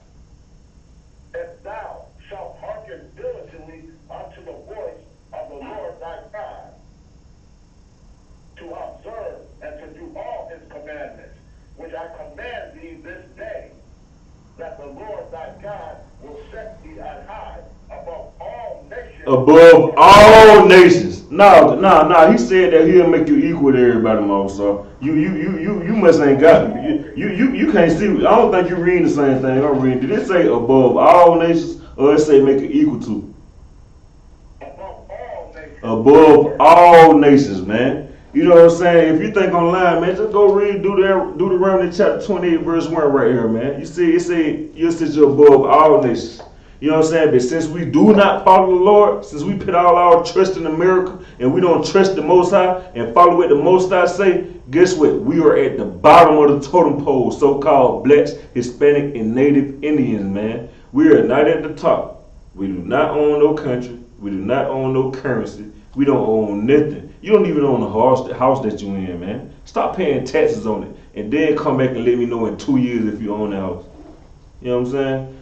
if thou shalt hearken diligently unto the voice of the Lord thy God, to observe and to do all his commandments, which I command thee this day, that the Lord thy God will set thee on high above all nations. Above all nations. No. He said that he'll make you equal to everybody, Marcus. You must ain't got it. You can't see. I don't think you reading the same thing I'm reading. Did it say above all nations, or it say make it equal to? Above all nations. Above all nations, man. You know what I'm saying? If you think online, man, just go read Deuteronomy chapter 28, verse 1 right here, man. You see, it say you're above all nations. You know what I'm saying? But since we do not follow the Lord, since we put all our trust in America and we don't trust the Most High and follow what the Most High say, guess what? We are at the bottom of the totem pole, so-called blacks, Hispanic, and Native Indians, man. We are not at the top. We do not own no country. We do not own no currency. We don't own nothing. You don't even own the house that you in, man. Stop paying taxes on it. And then come back and let me know in 2 years if you own the house. You know what I'm saying?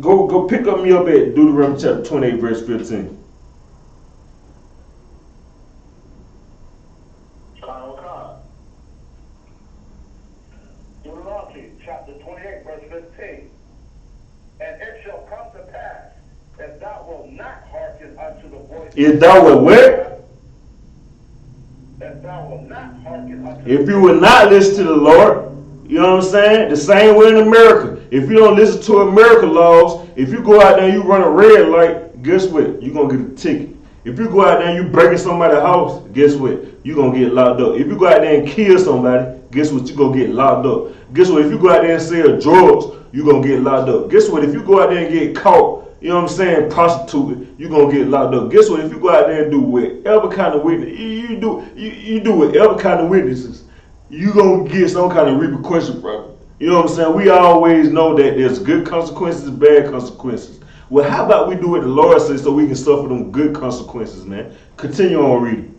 Go pick me up at Deuteronomy chapter 28, verse 15. Deuteronomy chapter 28, verse 15. And it shall come to pass, if thou wilt not hearken unto the voice. If thou wilt what? if thou wilt not hearken unto If you will not listen to the Lord, you know what I'm saying? The same way in America. If you don't listen to American laws, if you go out there and you run a red light, guess what? You're going to get a ticket. If you go out there and you breaking somebody's house, guess what? You're going to get locked up. If you go out there and kill somebody, guess what? You're going to get locked up. Guess what? If you go out there and sell drugs, you're going to get locked up. Guess what? If you go out there and get caught, you know what I'm saying, prostituting, you're going to get locked up. Guess what? If you go out there and do whatever kind of witness, you do whatever kind of witnesses, you're going to get some kind of repercussion from it. You know what I'm saying? We always know that there's good consequences, bad consequences. Well, how about we do what the Lord says so we can suffer them good consequences, man? Continue on reading.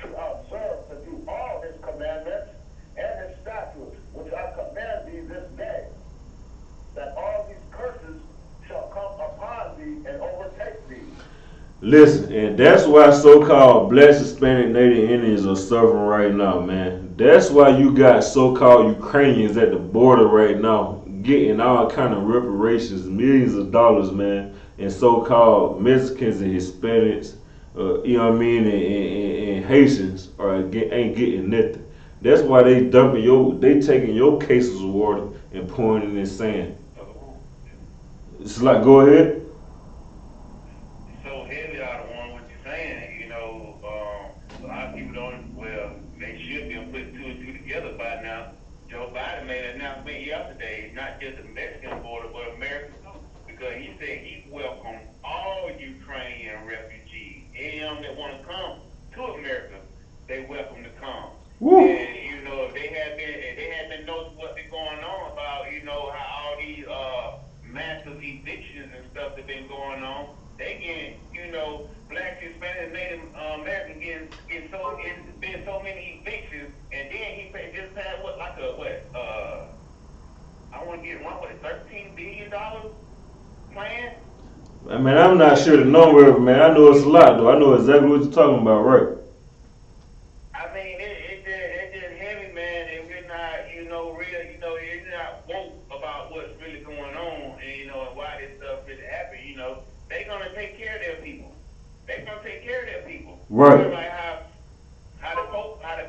To observe to do all his commandments and his statutes, which I command thee this day, that all these curses shall come upon thee and overtake thee. Listen, and that's why so-called Black, Hispanic, Native Indians are suffering right now, man. That's why you got so-called Ukrainians at the border right now getting all kind of reparations, millions of dollars, man. And so-called Mexicans and Hispanics, you know what I mean, and Haitians ain't getting nothing. That's why they taking your cases of water and pouring it in sand. It's like, go ahead. So heavy out on what you're saying, you know, a lot of people don't, well, they should be putting two and two together by now. Joe Biden made an announcement yesterday, not just the Mexican border, but America too, because he said he welcomed all Ukrainian refugees. Any of them that want to come to America, they welcome to come. Woo. And, you know, if they had been noticing what's been going on about, you know, how all these massive evictions and stuff that been going on, they get, you know, Black, Hispanic, Native American getting so many evictions, and then he just had I want to get wrong with $13 billion plan. I mean, I'm not sure the number of it, man. I know it's a lot, though. I know exactly what you're talking about, right? I mean, it's just heavy, man, and we're not, you know, real, you know, you're not woke about what's really going on, and, you know, and why this stuff really happened, you know. They're going to take care of their people. They're going to take care of their people. Right. Like how the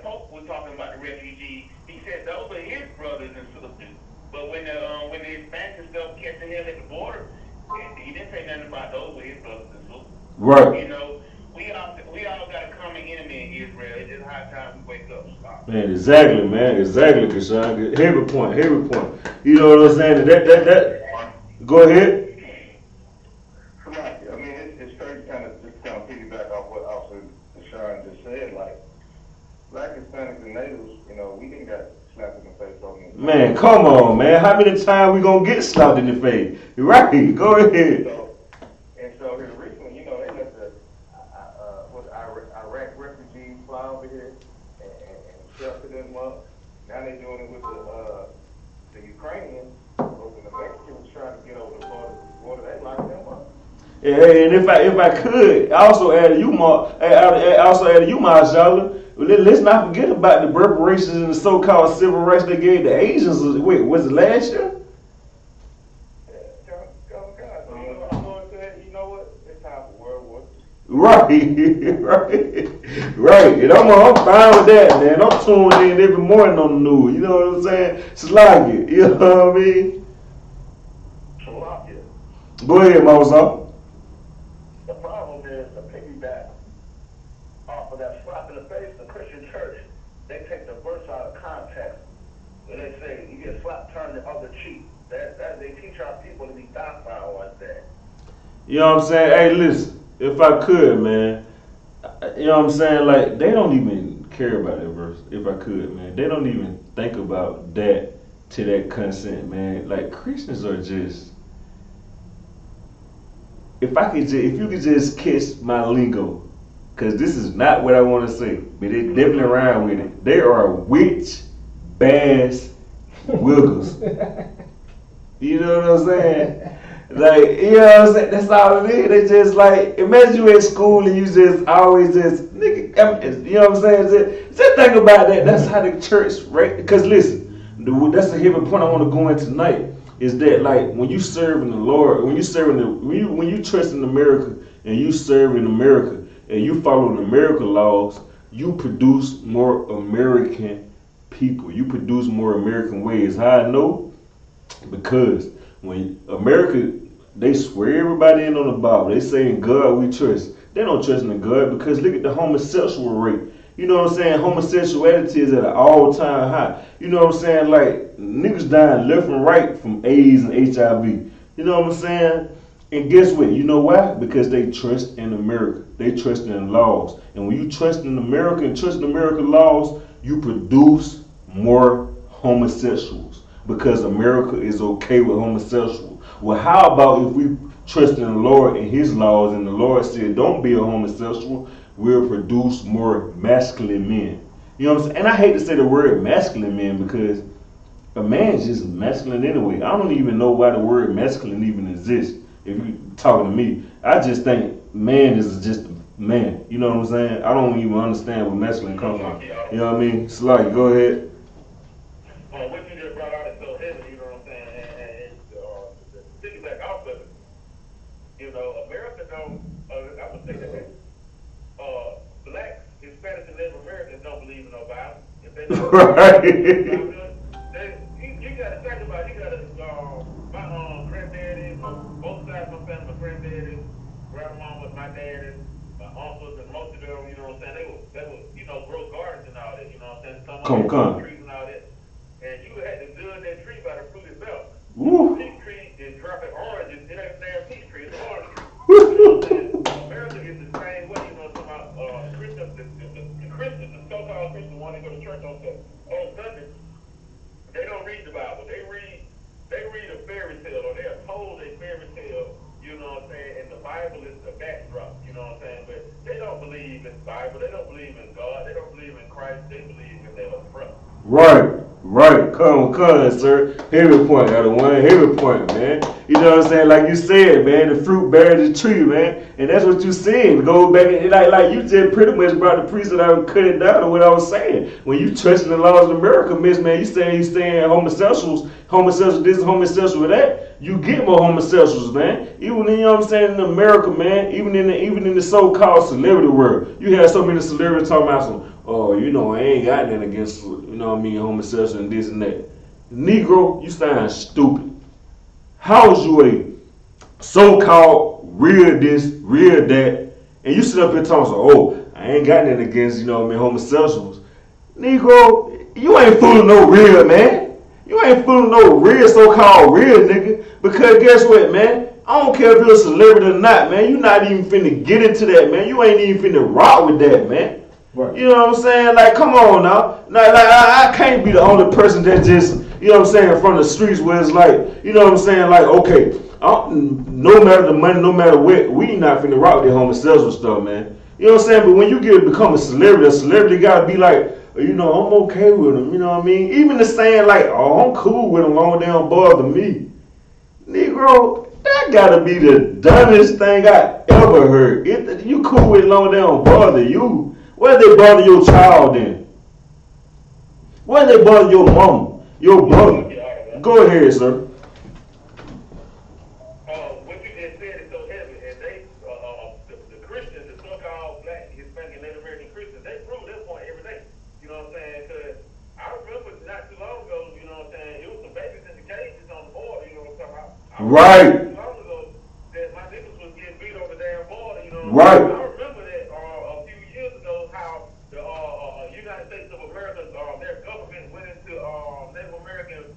Pope was talking about the refugees. He said those are his brothers and sisters. But when the expansion stuff kept him at the border, he didn't say nothing about those were his brothers and sisters. Right. You know, we all got a common enemy in Israel. It's just high time we wake up. Stop. Man, exactly, man. Exactly, Kashan. Heavy point. You know what I'm saying? That. Go ahead. I mean, it's very kind of piggyback off what Officer Deshaun just said. Like, Black, Hispanics, and Natives, you know, we didn't got slapped in the face over this. Man, come on, man. How many times we gonna get slapped in the face? Right. Go ahead. So here recently, you know, they let the Iraq refugees fly over here and shelter them up. Now they're doing it with the Ukrainians. But when the Mexicans trying to get over the border, they lock them up. Hey, and if I could, I also add you, Charlotte. Let's not forget about the reparations and the so-called civil rights they gave the Asians. Wait, was it last year? You know what? It's time for World War II. Right. And I'm fine with that, man. I'm tuning in every morning on the news. You know what I'm saying? It's like it. You know what I mean? Go ahead, Moses. The problem is the piggyback off of that slap in the face. The Christian church, they take the verse out of context. When they say you get slapped, turn the other cheek. They teach our people to be docile like that. You know what I'm saying? Hey, listen, if I could, man, you know what I'm saying? Like, they don't even care about that verse, if I could, man. They don't even think about that to that consent, man. Like, Christians are just, if you could just catch my lingo, because this is not what I want to say, but they definitely around with it. They are witch, bass, wiggles. You know what I'm saying? Like, you know what I'm saying? That's all it is. They just like, imagine you at school and you just always just, nigga, you know what I'm saying? Just think about that. That's how the church, right? Because listen, that's a heavy point I want to go in tonight. is that like when you serving the Lord, when you serving when you trust in America and you serve in America and you follow the American laws, you produce more American people. You produce more American ways. How I know? Because when America, they swear everybody in on the Bible. They say in God we trust. They don't trust in God because look at the homosexual rate. You know what I'm saying? Homosexuality is at an all-time high. You know what I'm saying? Like, niggas dying left and right from AIDS and HIV. You know what I'm saying? And guess what? You know why? Because they trust in America. They trust in laws. And when you trust in America and trust in American laws, you produce more homosexuals. Because America is okay with homosexuals. Well, how about if we trust in the Lord and His laws, and the Lord said, don't be a homosexual, we'll produce more masculine men. You know what I'm saying? And I hate to say the word masculine men because a man's just masculine anyway. I don't even know why the word masculine even exists. If you're talking to me, I just think man is just man. You know what I'm saying? I don't even understand where masculine comes from. You know what I mean? Sluggy, go ahead. What you just brought out is so heavy, you know what I'm saying? And to piggyback off of it, you know, America don't, I would say that blacks, Hispanics, and Native Americans don't believe in no Bible. If they don't Right. you got to think about it. You got to, my granddaddy, both sides of my family, my granddaddy, grandma was my daddy, my uncles, and most of them, you know what I'm saying, they were, you know, grow gardens and all that, you know what I'm saying? Some of them trees and all that. And you had to judge that tree by the fruit itself. Woo. Peach tree is dropping oranges. It ain't a damn peach tree. It's an orange tree. You know what I'm saying? America is the same way. You know what I'm talking about? Christians, the Christians, the so-called Christians, want to go to church on Sunday. They don't read the Bible. They read a fairy tale, or they're told a fairy tale. You know what I'm saying? And the Bible is the backdrop. You know what I'm saying? But they don't believe in the Bible. They don't believe in God. They don't believe in Christ. They believe in their oppressor. Right. Come, sir. Heavy point, out of one heavy point, man. You know what I'm saying? Like you said, man, the fruit bears the tree, man. And that's what you said. Go back and like you just pretty much brought the priest that I would cut it down to what I was saying. When you trust in the laws of America, man, you saying homosexuals this, homosexual that. You get more homosexuals, man. Even you know what I'm saying, in America, man, even in the so-called celebrity world, you have so many celebrities talking about some, oh, you know, I ain't got nothing against, you know what I mean, homosexual and this and that. Negro, you sound stupid. How is you a so-called real this, real that, and you sit up here talking, oh, I ain't got nothing against, you know what I mean, homosexuals. Negro, you ain't fooling no real, man. You ain't fooling no real so-called real nigga. Because guess what, man? I don't care if you're a celebrity or not, man. You not even finna get into that, man. You ain't even finna rock with that, man. Right. You know what I'm saying? Like, come on now. Like, I can't be the only person that just, you know what I'm saying, from the streets where it's like, you know what I'm saying, like, okay, no matter the money, no matter what, we not finna rock with that homosexual stuff, man. You know what I'm saying? But when you become a celebrity gotta be like, you know, I'm okay with them, you know what I mean? Even the saying like, oh, I'm cool with them, long as they don't bother me. Negro, that gotta be the dumbest thing I ever heard. You cool with it, long as they don't bother you. Why they bother your child then? Why they bother your mom, your brother? Go ahead, sir. What you just said is so heavy, and they, the Christians, the so-called black, Hispanic, and Native American Christians, they prove their point every day. You know what I'm saying? Because I remember not too long ago, you know what I'm saying, it was some babies in the cages on the border, you know what I'm talking about? Right. Not too long ago, that my niggas was getting beat on the damn border, you know what I'm Right. saying? I remember that a few years ago, how the United States of America, their government went into Native American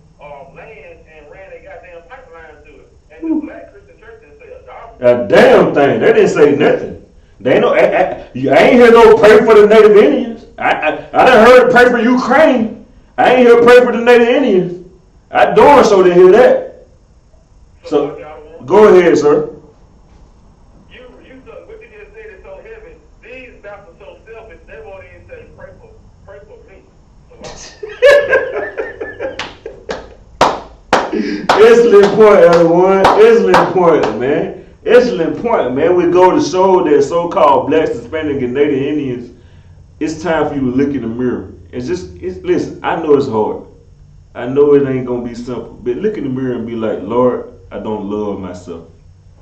land and ran a goddamn pipeline to it. And the black Christian church didn't say a dollar. A damn thing. They didn't say nothing. They know. I ain't hear no pray for the Native Indians. I done heard pray for Ukraine. I ain't hear pray for the Native Indians. I darn sure didn't hear that. So go ahead, sir. What you just said is so heavy. These pastors so selfish. They won't even say pray for me. Excellent point, everyone. Excellent point, man. Excellent point, man. We go to show that so-called blacks, Hispanic, and Native Indians. It's time for you to look in the mirror. Listen. I know it's hard. I know it ain't gonna be simple, but look in the mirror and be like, Lord, I don't love myself.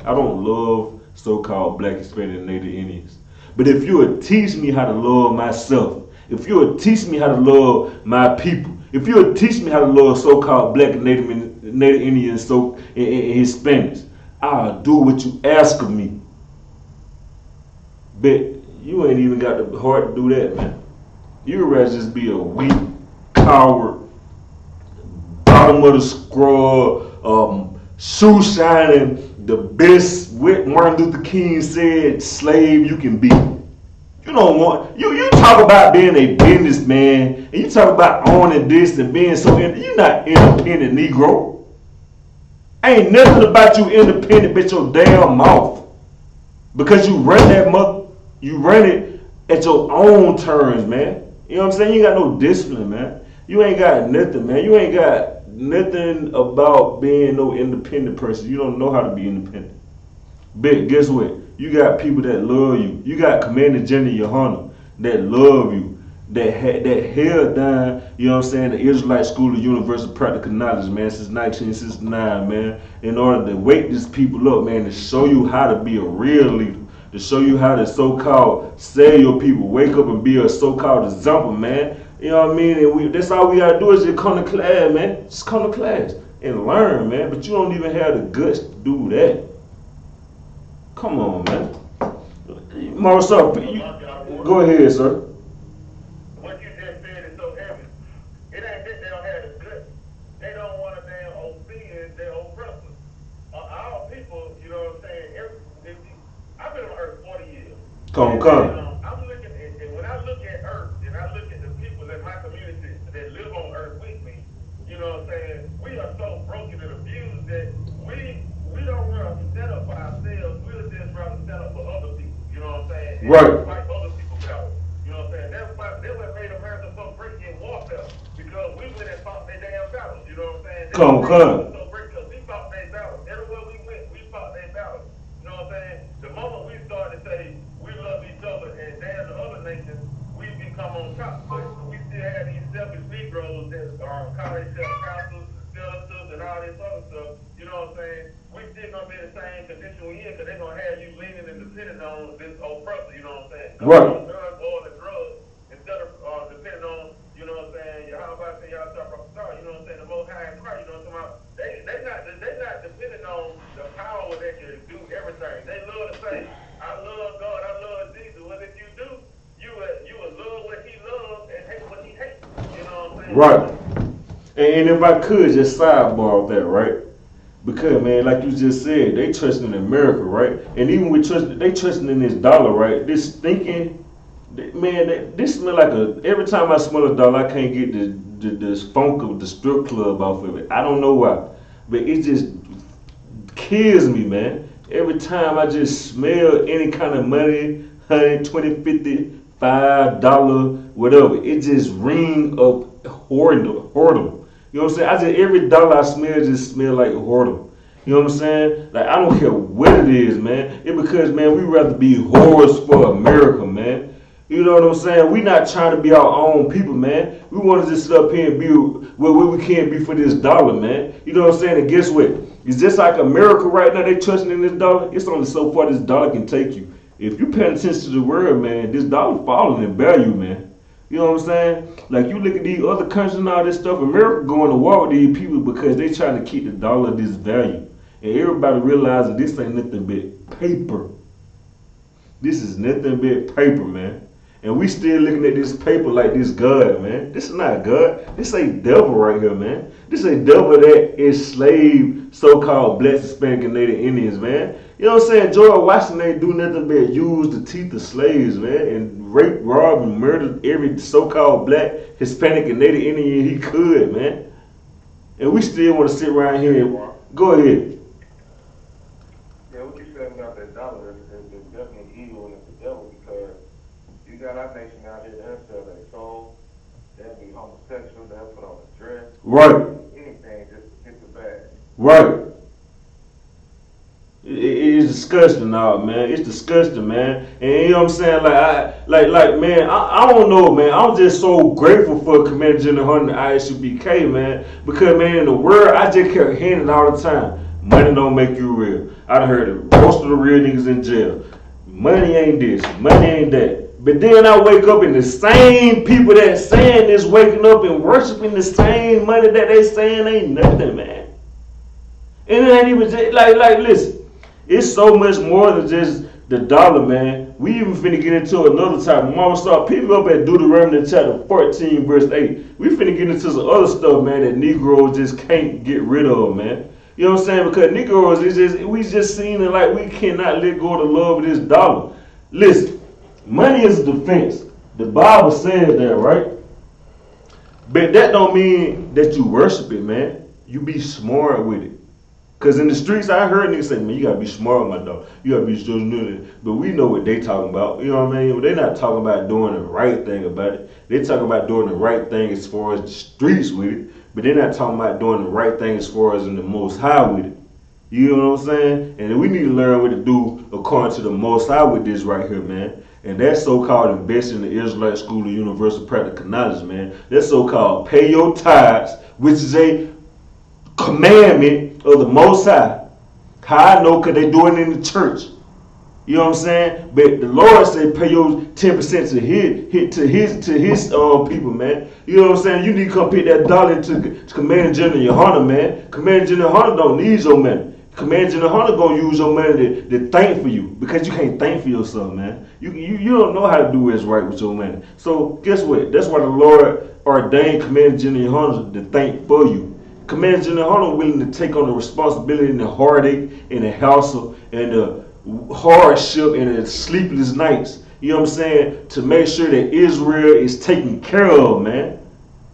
I don't love so-called black, Hispanic, and Native Indians. But if you would teach me how to love myself, if you would teach me how to love my people, if you would teach me how to love so-called black and Native Indians and Hispanics, I'll do what you ask of me. But you ain't even got the heart to do that, man. You'd rather just be a weak coward, bottom of the scroll, shoe shining, the best, what Martin Luther King said, slave you can be. You don't want, you talk about being a businessman, and you talk about owning this and being so, you're not independent, Negro. Ain't nothing about you independent but your damn mouth. Because you run that you run it at your own terms, man. You know what I'm saying? You ain't got no discipline, man. You ain't got nothing, man. You ain't got nothing about being no independent person. You don't know how to be independent. But guess what? You got people that love you. You got Commander General Yohana that love you, that held down, you know what I'm saying, the Israelite School of Universal Practical Knowledge, man, since 1969, man, in order to wake these people up, man, to show you how to be a real leader, to show you how to so-called sell your people, wake up and be a so-called example, man. You know what I mean? And that's all we gotta do is just come to class, man. Just come to class and learn, man. But you don't even have the guts to do that. Come on, man. Marcel, go ahead, sir. What you just said is so heavy. It ain't that they don't have the guts. They don't want to damn obey their oppressors. Our people, you know what I'm saying? I've been on Earth 40 years. Come. I'm looking at, and when I look at Earth, and I look at the people in my community that live on Earth with me, you know what I'm saying? We are so broken and abused that we don't want to stand up for ourselves. We'll just rather stand up for other people. You know what I'm saying? And right. fight other people's power. You know what I'm saying? That's what made America so great in warfare, because we went and fought their damn battles. You know what I'm saying? Come. So great because we fought their battles. Everywhere we went, we fought their battles. You know what I'm saying? The moment we started to say we love each other and damn the other nations, we become on top. But we still have these selfish Negroes that call themselves councils, senators, and all this other stuff. You know what I'm saying? We still gonna be in the same condition we in, because they're gonna have you leaning and depending on this oppressor. You know what I'm saying? Right. Guns or the drugs instead of depending on, you know what I'm saying, how about say y'all start from the start, you know what I'm saying, the Most High in Christ, you know what I'm saying? They not depending on the power that can do everything. They love to say, I love God, I love Jesus. Well, if you do, you will love what he loves and hate what he hates. You know what I'm saying? Right. And if I could just sidebar that, right? Because, man, like you just said, they trusting in America, right? And even with they trusting in this dollar, right? This thinking, man, this smell like every time I smell a dollar, I can't get this funk of the strip club off of it. I don't know why. But it just kills me, man. Every time I just smell any kind of money, $100, $20, $50, $5, whatever, it just ring of whoredom. You know what I'm saying? Every dollar I smell just smell like whoredom. You know what I'm saying? Like, I don't care what it is, man. It's because, man, we rather be whores for America, man. You know what I'm saying? We not trying to be our own people, man. We want to just sit up here and be where we can't be for this dollar, man. You know what I'm saying? And guess what? It's just like America right now. They trusting in this dollar. It's only so far this dollar can take you. If you paying attention to the world, man, this dollar falling in value, man. You know what I'm saying? Like, you look at these other countries and all this stuff, America going to war with these people because they trying to keep the dollar this value. And everybody realizing this ain't nothing but paper. This is nothing but paper, man. And we still looking at this paper like this God, man. This is not God. This ain't devil right here, man. This ain't devil that enslaved so-called Black, Hispanic, and Native Indians, man. You know what I'm saying? George Washington ain't do nothing but use the teeth of slaves, man, and rape, rob, and murder every so-called Black, Hispanic, and Native Indian he could, man. And we still want to sit around here and go ahead. Yeah, what you said about that dollar is definitely evil and it's the devil, because you got our nation out here that sell their soul, they'll be homosexual, they'll put on a dress. Right. Anything just to get the bag. Right. It is disgusting out, man. It's disgusting, man. And you know what I'm saying? Man, I don't know, man. I'm just so grateful for Commander General Hunter and ISUBK, man. Because, man, in the world, I just kept hearing it all the time. Money don't make you real. I done heard it. Most of the real niggas in jail. Money ain't this. Money ain't that. But then I wake up and the same people that saying this waking up and worshiping the same money that they saying ain't nothing, man. And it ain't even just, listen, it's so much more than just the dollar, man. We even finna get into another topic. Mama start people up at Deuteronomy chapter 14, verse 8. We finna get into some other stuff, man, that Negroes just can't get rid of, man. You know what I'm saying? Because Negroes, we just seen it like we cannot let go of the love of this dollar. Listen, money is a defense. The Bible says that, right? But that don't mean that you worship it, man. You be smart with it. Because in the streets, I heard niggas say, man, you got to be smart, my dog. You got to be so new. But we know what they talking about. You know what I mean? They're not talking about doing the right thing about it. They talking about doing the right thing as far as the streets with it. But they're not talking about doing the right thing as far as in the Most High with it. You know what I'm saying? And we need to learn what to do according to the Most High with this right here, man. And that's so-called investing in the Israelite School of Universal Practical Knowledge, man. That's so-called pay your tithes, which is a commandment of the Most High. How I know? Because they do it in the church. You know what I'm saying? But the Lord said pay your 10% to his people, man. You know what I'm saying? You need to come pick that dollar to Commander General Hunter, man. Commander General Hunter don't need your money. Commander General Hunter gonna use your money to thank for you, because you can't thank for yourself, man. You don't know how to do what's right with your money. So guess what? That's why the Lord ordained Commander General Hunter to thank for you. Commander General Hunter willing to take on the responsibility and the heartache and the hassle and the hardship and the sleepless nights, you know what I'm saying, to make sure that Israel is taken care of, man.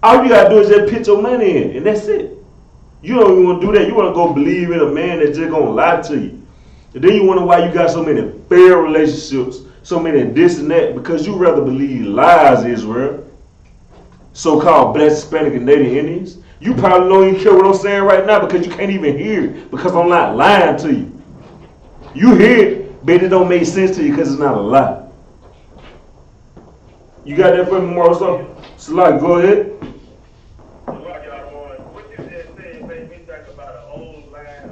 All you gotta do is just put your money in, and that's it. You don't even want to do that. You want to go believe in a man that's just gonna lie to you. And then you wonder why you got so many failed relationships, so many this and that, because you rather believe lies, Israel. So-called Black, Hispanic, and Native Indians. You probably don't even care what I'm saying right now because you can't even hear it, because I'm not lying to you. You hear it, but it don't make sense to you because it's not a lie. You got that for me, Marcel? Salak, go ahead. What you just said made me think about an old rap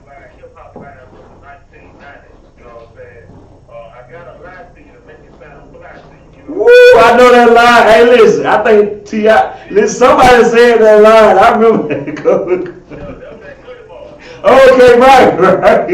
line, hip-hop line from the 1990s. You know what I'm saying? I got a lie to you to make it sound black to you. Woo, I know that line. Hey, listen, I think T.I. Listen, somebody said that line. I remember that. Okay, right. Right.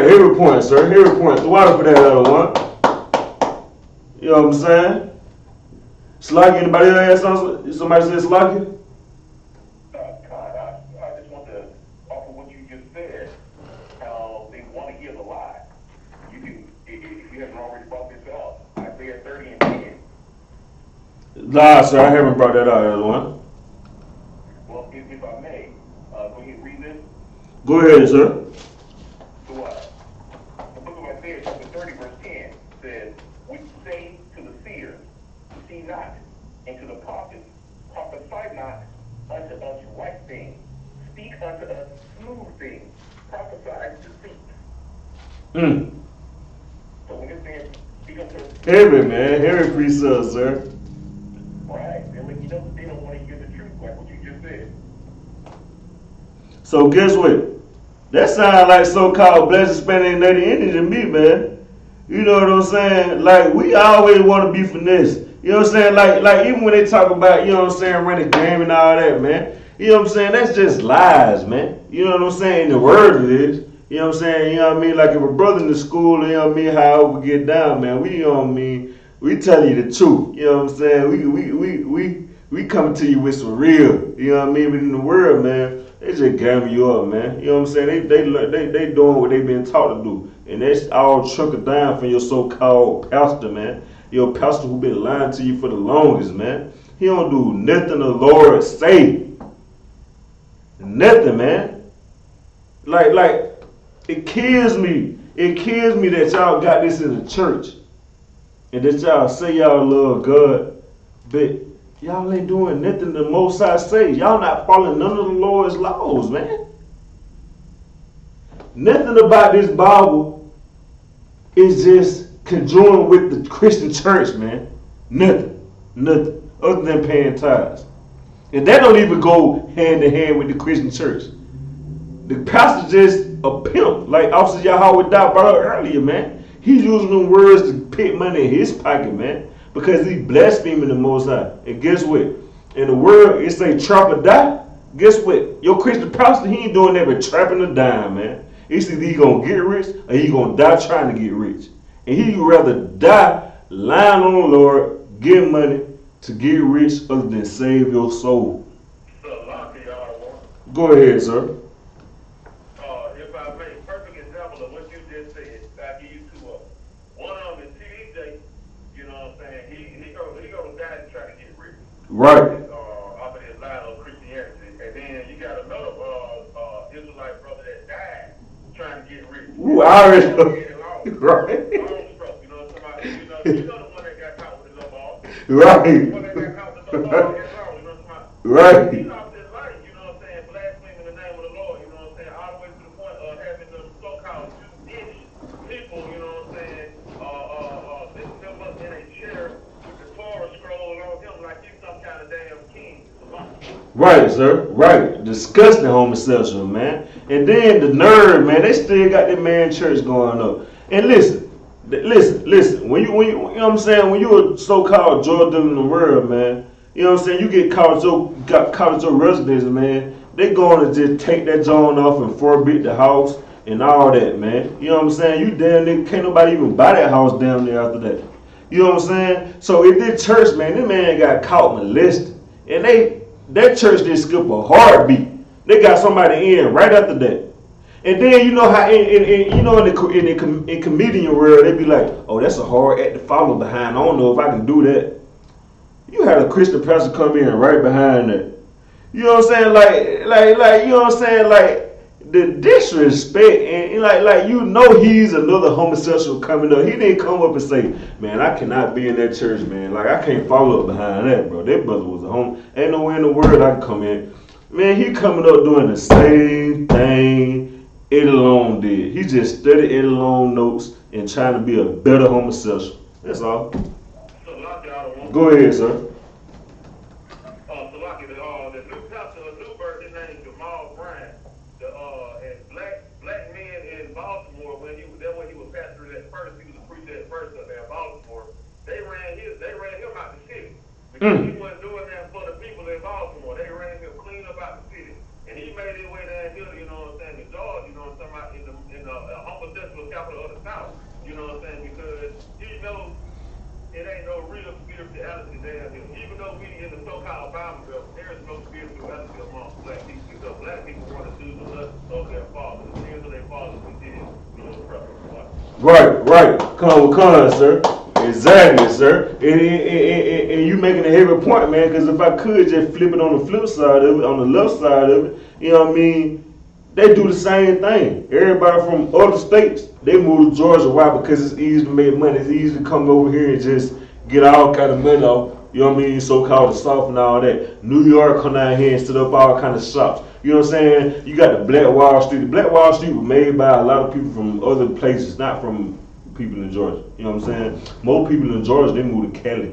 Every point, sir. Every point. The water for that other one. You know what I'm saying? Slucky, anybody else have something? Somebody say Slucky? I just want to offer what you just said. How they want to hear the lie. You can, if you haven't already brought this out, Isaiah 30 and 10. Nah, sir, I haven't brought that out, other one. Well, if I may, go ahead and read this. Go ahead, sir. The book of Isaiah, chapter 30, verse 10 says, "We say to the seers, see not, and to the prophets, prophesy not unto us right things, speak unto us smooth things, prophesy deceit." So when it says, speak unto us, Heavy, man. Heavy precept, sir. right, they're letting you know that they don't want to hear the truth, like what you just said. So guess what? That sounds like so-called Black, Hispanic, and Native Indians to me, man. You know what I'm saying? Like, we always want to be finesse. You know what I'm saying? Like even when they talk about, you know what I'm saying, running game and all that, man. You know what I'm saying? That's just lies, man. You know what I'm saying? The word it is. You know what I'm saying? You know what I mean? Like if a brother in the school, you know what I mean, how we get down, man. We, you know what I mean? We tell you the truth. You know what I'm saying? We coming to you with some real, you know what I mean? But in the world, man, They just gamming you up, man. You know what I'm saying? They doing what they been taught to do. And that's all trickled down from your so-called pastor, man. Your pastor who been lying to you for the longest, man. He don't do nothing the Lord say. Nothing, man. Like, it kills me. It kills me that y'all got this in the church. And that y'all say y'all love God. But y'all ain't doing nothing the Most High say. Y'all not following none of the Lord's laws, man. Nothing about this Bible is just conjoined with the Christian church, man. Nothing. Nothing. Other than paying tithes. And that don't even go hand in hand with the Christian church. The pastor just a pimp, like Officer Yahweh brought up earlier, man. He's using them words to put money in his pocket, man, because he's blaspheming the Most High. And guess what? In the world, it say trap or die. Guess what? Your Christian pastor, he ain't doing that but trapping a dime, man. It's either he gonna get rich or he gonna die trying to get rich. And he'd rather die lying on the Lord, get money to get rich other than save your soul. Go ahead, sir. If I make a perfect example of what you just said, I give you two of them. One of them is TDJ, you know what I'm saying? He gonna die to try to get rich. Right. Off of his line of Christianity. And then you got another Israelite brother that died trying to get rich. Ooh, I already know. Right. You know, somebody, you know the one that got caught with the little ball. Right. The one that got caught with the little ball, you know somebody. Right. He lost his life, you know what I'm saying, blaspheming the name of the Lord, you know what I'm saying, all the way to the point of having the so-called Jewish people, you know what I'm saying, sitting them up in a chair with the Torah scroll on him like he's some kind of damn king. Right, sir. Right. Disgusting homosexual, man. And then the nerve, man, they still got that man church going up. And listen. When you know what I'm saying, when you a so-called Jordan in the world, man, you know what I'm saying, you get caught at your residence, man, they going to just take that joint off and forbid the house and all that, man. You know what I'm saying? You damn nigga, can't nobody even buy that house down there after that. You know what I'm saying? So if this church, man, this man got caught molested, and that church didn't skip a heartbeat. They got somebody in right after that. And then you know how in comedian world they be like, oh, that's a hard act to follow behind. I don't know if I can do that. You had a Christian pastor come in right behind that. You know what I'm saying? Like you know what I'm saying? Like the disrespect and like you know he's another homosexual coming up. He didn't come up and say, man, I cannot be in that church, man. Like I can't follow up behind that, bro. That brother was a homo. Ain't nowhere in the world I can come in. Man, he coming up doing the same thing Eddie Long did. He just studied Eddie Long notes and trying to be a better homosexual. That's all. Go ahead, sir. The new pastor of Newburgh, his name is Jamal Bryant. And black men in Baltimore, when he was pastor at first, he was a preacher at first up there in Baltimore. They ran him out the city because he wasn't doing that for the people in Baltimore. They ran him clean up out the city, and he made his way down here. You know what I'm saying? To Georgia, you know what I'm talking about, in the homosexual capital of the South. You know what I'm saying? Because he knows it ain't no real spirituality down here. Even though we in the so-called Bible Belt, there is no spirituality amongst black people because black people want to do the lust of their fathers. The sins of their fathers we did, you know, Right. Come with cons, sir. Exactly, sir. And you making a heavy point, man, because if I could just flip it on the flip side of it, on the left side of it, you know what I mean? They do the same thing. Everybody from other states, they move to Georgia. Why? Because it's easy to make money. It's easy to come over here and just get all kind of money off. You know what I mean? So-called the South and all that. New York come down here and set up all kind of shops. You know what I'm saying? You got the Black Wall Street. The Black Wall Street was made by a lot of people from other places, not from people in Georgia. You know what I'm saying? Most people in Georgia, they move to Cali.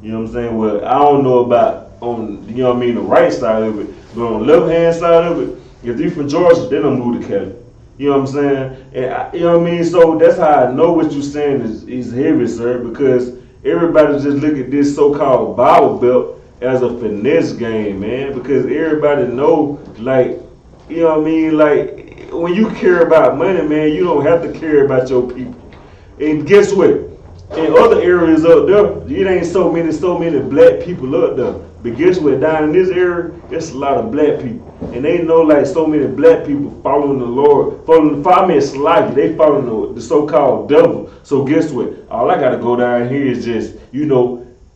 You know what I'm saying? Well, I don't know about on, you know what I mean, the right side of it, but on the left-hand side of it, if they're from Georgia, they don't move to Cali. You know what I'm saying? And you know what I mean? So that's how I know what you're saying is heavy, sir, because everybody just look at this so-called Bible Belt as a finesse game, man, because everybody know, like, you know what I mean? Like, when you care about money, man, you don't have to care about your people. And guess what? In other areas up there, it ain't so many black people up there. But guess what? Down in this area, it's a lot of black people. And they know like so many black people following the Lord, following the five-man Slacky. They following the so-called devil. So guess what? All I gotta go down here is just,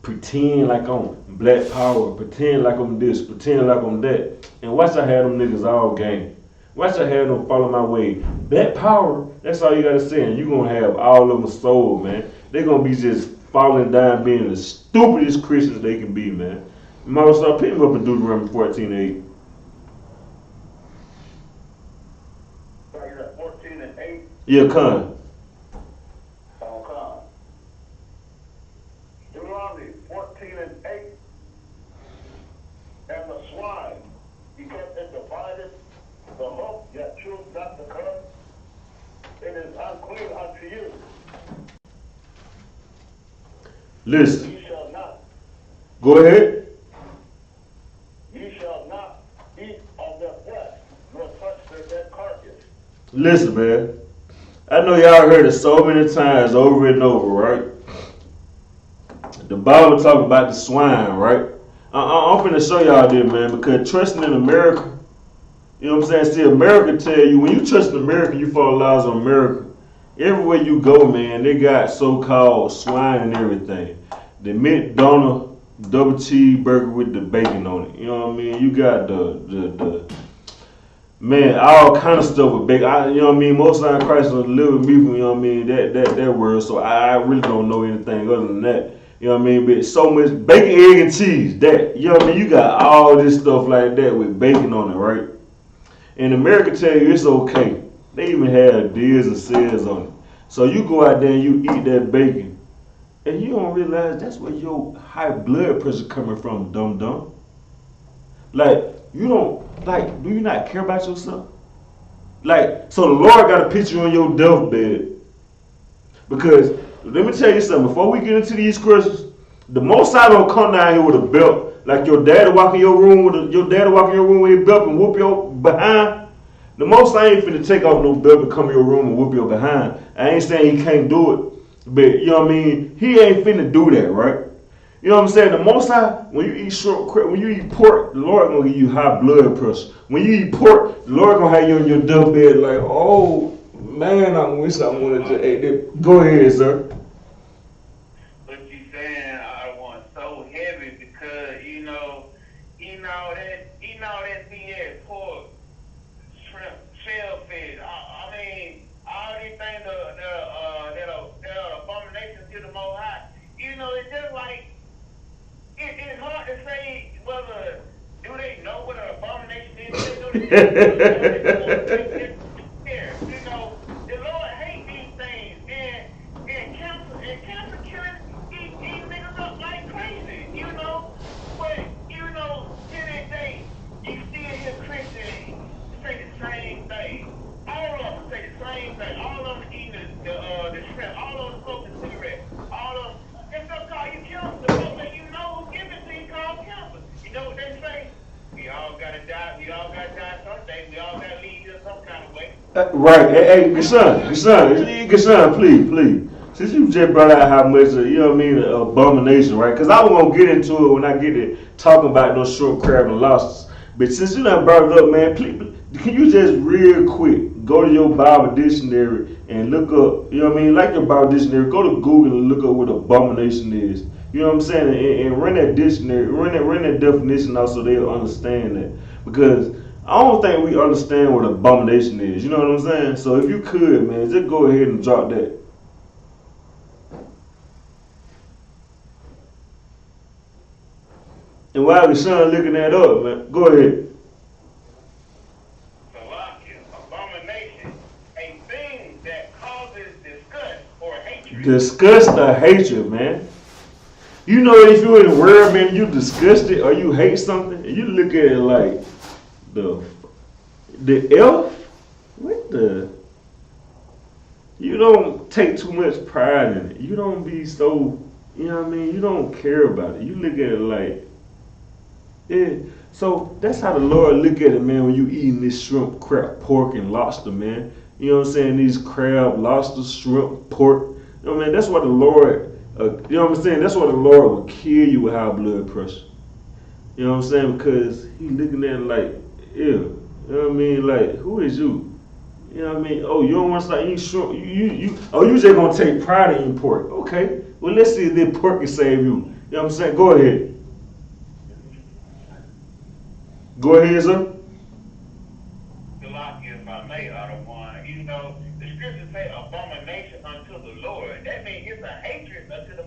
pretend like I'm black power, pretend like I'm this, pretend like I'm that. And watch I have them niggas all game. Watch I have them follow my way. Black power, that's all you gotta say. And you gonna have all of them soul, man. They gonna be just falling down being the stupidest Christians they can be, man. You might start picking them up in Deuteronomy 14:8. So you're at 14 and 8. Yeah, come. Okay. Deuteronomy 14 and 8. And the swine, because it divided the hope, yet choose not to come, it is unclean unto you. Listen. Ye shall not. Go ahead. Ye shall not eat of their flesh, nor touch their dead carcass. Listen, man. I know y'all heard it so many times over and over, right? The Bible talk about the swine, right? I'm finna show y'all this, man, because trusting in America, you know what I'm saying? See, America tell you, when you trust in America, you follow laws of America. Everywhere you go, man, they got so-called swine and everything. The McDonald's double cheeseburger with the bacon on it. You know what I mean? You got the man, all kind of stuff with bacon. You know what I mean? Most of Christ don't live with me from, you know what I mean, that word. So I really don't know anything other than that. You know what I mean? But so much bacon, egg, and cheese. That, you know what I mean? You got all this stuff like that with bacon on it, right? And America tell you it's okay. They even have deals and sales on it. So you go out there and you eat that bacon, and you don't realize that's where your high blood pressure coming from, dum-dum. Like, you don't, like, do you not care about yourself? Like, so the Lord got to put you on your deathbed. Because, let me tell you something, before we get into these Christians, the Most High don't come down here with a belt. Like your daddy walk in your room with his belt and whoop your behind. The Most High ain't finna take off no belt and come in your room and whoop your behind. I ain't saying he can't do it, but you know what I mean? He ain't finna do that, right? You know what I'm saying? The Most High, when you eat when you eat pork, the Lord gonna give you high blood pressure. When you eat pork, the Lord gonna have you on your deathbed like, oh man, I wish I wanted to eat that. Go ahead, sir. What you saying, I want so heavy because that BS pork, shrimp, shellfish. I mean, all these things that are abominations to the Most High. It's just like it's hard to say whether do they know what an abomination is. The Lord hates these things, and cancer killing these niggas up like crazy. But to this day, you still hear Christians say the same thing. All of them say the same thing. All of them eating the shrimp. All of them smoking cigarettes. All of them. It's gonna call you cancer. The folks that you know who give it to you called cancer. You know what they say? We all gotta die. We all gotta die someday. We all gotta leave here some kind of way. Right. Hey, Gashan, please. Since you just brought out how much, abomination, right? Because I was going to get into it when I get to talking about those short crab and lobsters. But since you done brought it up, man, please, can you just real quick go to your Bible dictionary and look up, like your Bible dictionary, go to Google and look up what abomination is. You know what I'm saying? And run that dictionary, run that definition out so they'll understand that. Because I don't think we understand what abomination is. You know what I'm saying? So if you could, man, just go ahead and drop that. And while the son looking that up, man, go ahead. Abomination, a thing that causes disgust or hatred. Disgust or hatred, man. You know, if you're in the world, man, you disgusted or you hate something, and you look at it like the elf. What the? You don't take too much pride in it. You don't be so, you don't care about it. You look at it like, yeah. So that's how the Lord look at it, man, when you eating this shrimp, crab, pork, and lobster, man. You know what I'm saying? These crab, lobster, shrimp, pork. You know what I mean? That's why the Lord, you know what I'm saying? That's why the Lord will kill you with high blood pressure. You know what I'm saying? Because he looking at it like, ew. You know what I mean? Like, who is you? You know what I mean? Oh, you don't want to start eating shrimp? Oh, you just gonna take pride in eating pork? Okay. Well, let's see if this pork can save you. You know what I'm saying? Go ahead. Go ahead, sir. If I may, one, you know, the scriptures say abomination unto the Lord. That means it's a hatred unto the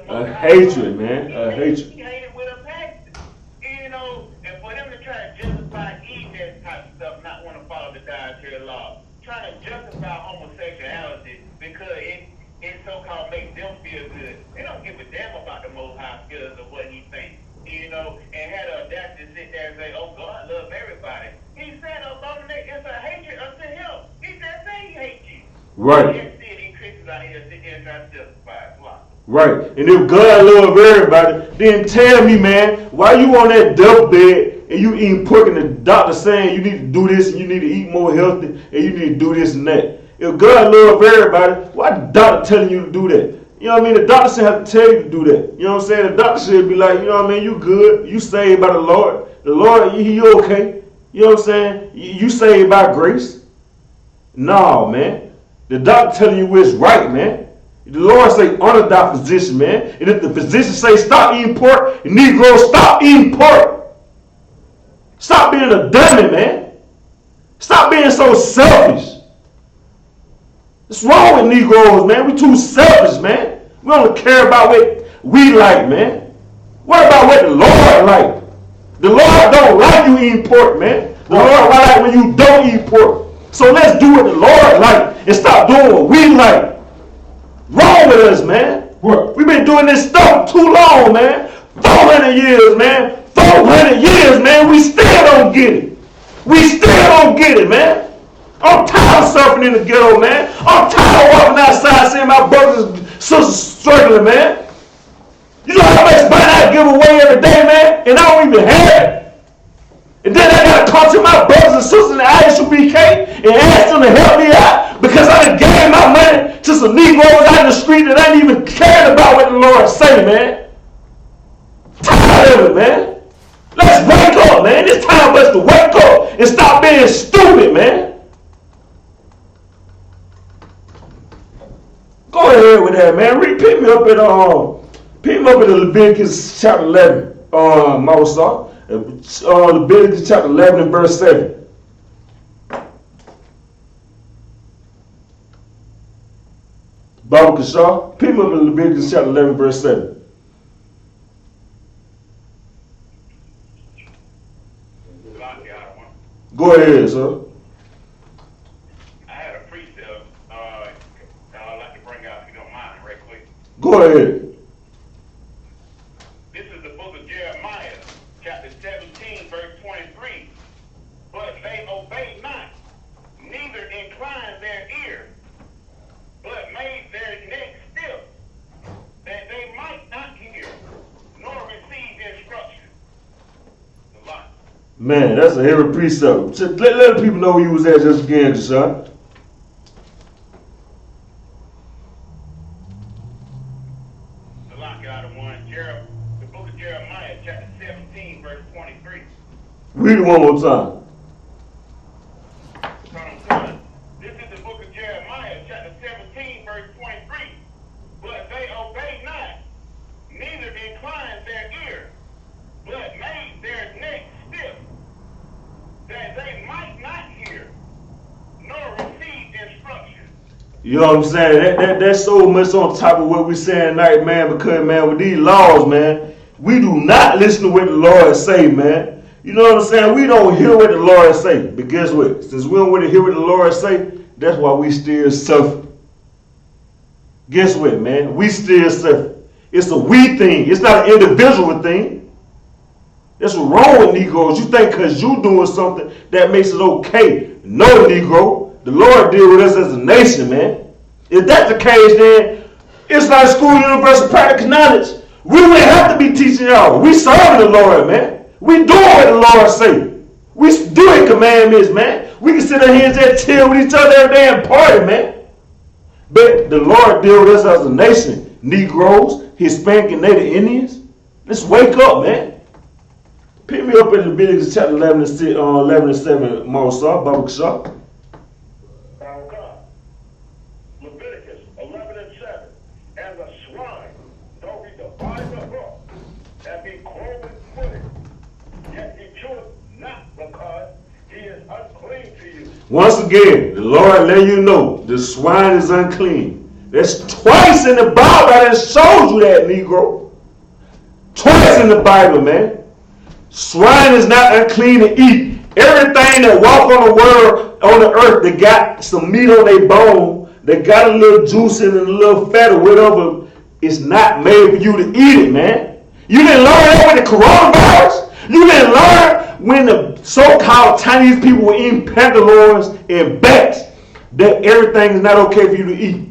Most High. A hatred, man. A hatred. He hated with a passion. You know, and for them to try to justify eating that type of stuff, not want to follow the dietary law, trying to justify homosexuality because it so-called makes them feel good. They don't give a damn about the Most High feelings of what He thinks. You know, and had the audacity to sit there and say, oh, God loves everybody. He said abomination is a hatred unto Him. He just said He hates you. Right. He just said these Christians out here sitting there and trying to justify it. Why? Right. And if God loves everybody, then tell me, man, why you on that double bed and you eating pork and the doctor saying you need to do this and you need to eat more healthy and you need to do this and that? If God loves everybody, why the doctor telling you to do that? You know what I mean? The doctor shouldn't have to tell you to do that. You know what I'm saying? The doctor should be like, you know what I mean? You good. You saved by the Lord. The Lord, He okay. You know what I'm saying? You saved by grace. No, man. The doctor telling you what's right, man. The Lord say honor thy physician, man. And if the physician say stop eating pork, the Negro stop eating pork. Stop being a dummy, man. Stop being so selfish. What's wrong with Negroes, man? We too selfish, man. We don't care about what we like, man. What about what the Lord like? The Lord don't like you eating pork, man. The Lord like when you don't eat pork. So let's do what the Lord like and stop doing what we like. Wrong with us, man. We've been doing this stuff too long, man. 400 years, man. 400 years, man. We still don't get it. We still don't get it, man. I'm tired of surfing in the ghetto, man. I'm tired of walking outside seeing my brothers and sisters struggling, man. You know how much money I give away every day, man? And I don't even have it. And then I got to come to my brothers and sisters in the ISUBK and ask them to help me out because I done gave my money to some Negroes out in the street that ain't even cared about what the Lord say, man. Tired of it, man. Let's wake up, man. It's time for us to wake up and stop being stupid, man. Go ahead with that, man. Pick me up at Leviticus chapter 11, Mausah. Leviticus chapter 11 and verse 7. Baba Kashaw, pick me up in Leviticus chapter 11 verse 7. Go ahead, sir. I had a precept I'd like to bring out if you don't mind, right quick. Go ahead. This is the book of Jeremiah, chapter 17, verse 23. But they obeyed not, neither inclined their ear, but made their neck stiff, that they might not hear, nor receive instruction. The lot. Man, that's a heavy precept. Let the people know where you was at just again, son. The lot got one. The book of Jeremiah, chapter 17, verse 23. Read it one more time. This is the book of Jeremiah, chapter 17, verse 23. But they obeyed not, neither inclined their ear, but made their neck stiff, that they might not hear, nor receive instruction. You know what I'm saying? That's so much on top of what we saying tonight, man, because, man, with these laws, man, we do not listen to what the Lord say, man. You know what I'm saying? We don't hear what the Lord say. But guess what? Since we don't want to hear what the Lord say, that's why we still suffer. Guess what, man? We still suffer. It's a we thing. It's not an individual thing. That's what's wrong with Negroes. You think because you doing something that makes it okay. No, Negro. The Lord deal with us as a nation, man. If that's the case, then it's like school, universal practical knowledge. We wouldn't have to be teaching y'all. We serving the Lord, man. We doing what the Lord say. We doing commandments, man. We can sit our hands and chill with each other every day and party, man. But the Lord deal with us as a nation. Negroes, Hispanic and Native Indians. Let's wake up, man. Pick me up in Leviticus chapter 11 and 6, 11 and 7, Marshall, Baba Shaw. Leviticus 11 and 7. And the swine, though he divide the hoof, and be cloven-footed, yet he cheweth not, because he is unclean to you. Once again, the Lord let you know the swine is unclean. That's twice in the Bible that shows you that, Negro. Twice in the Bible, man. Swine is not unclean to eat. Everything that walk on the world, on the earth, that got some meat on their bone, that got a little juice in it, a little fat or whatever, it's not made for you to eat it, man. You didn't learn that with the coronavirus. You didn't learn when the so-called Chinese people were eating pangolins and bats that everything is not okay for you to eat.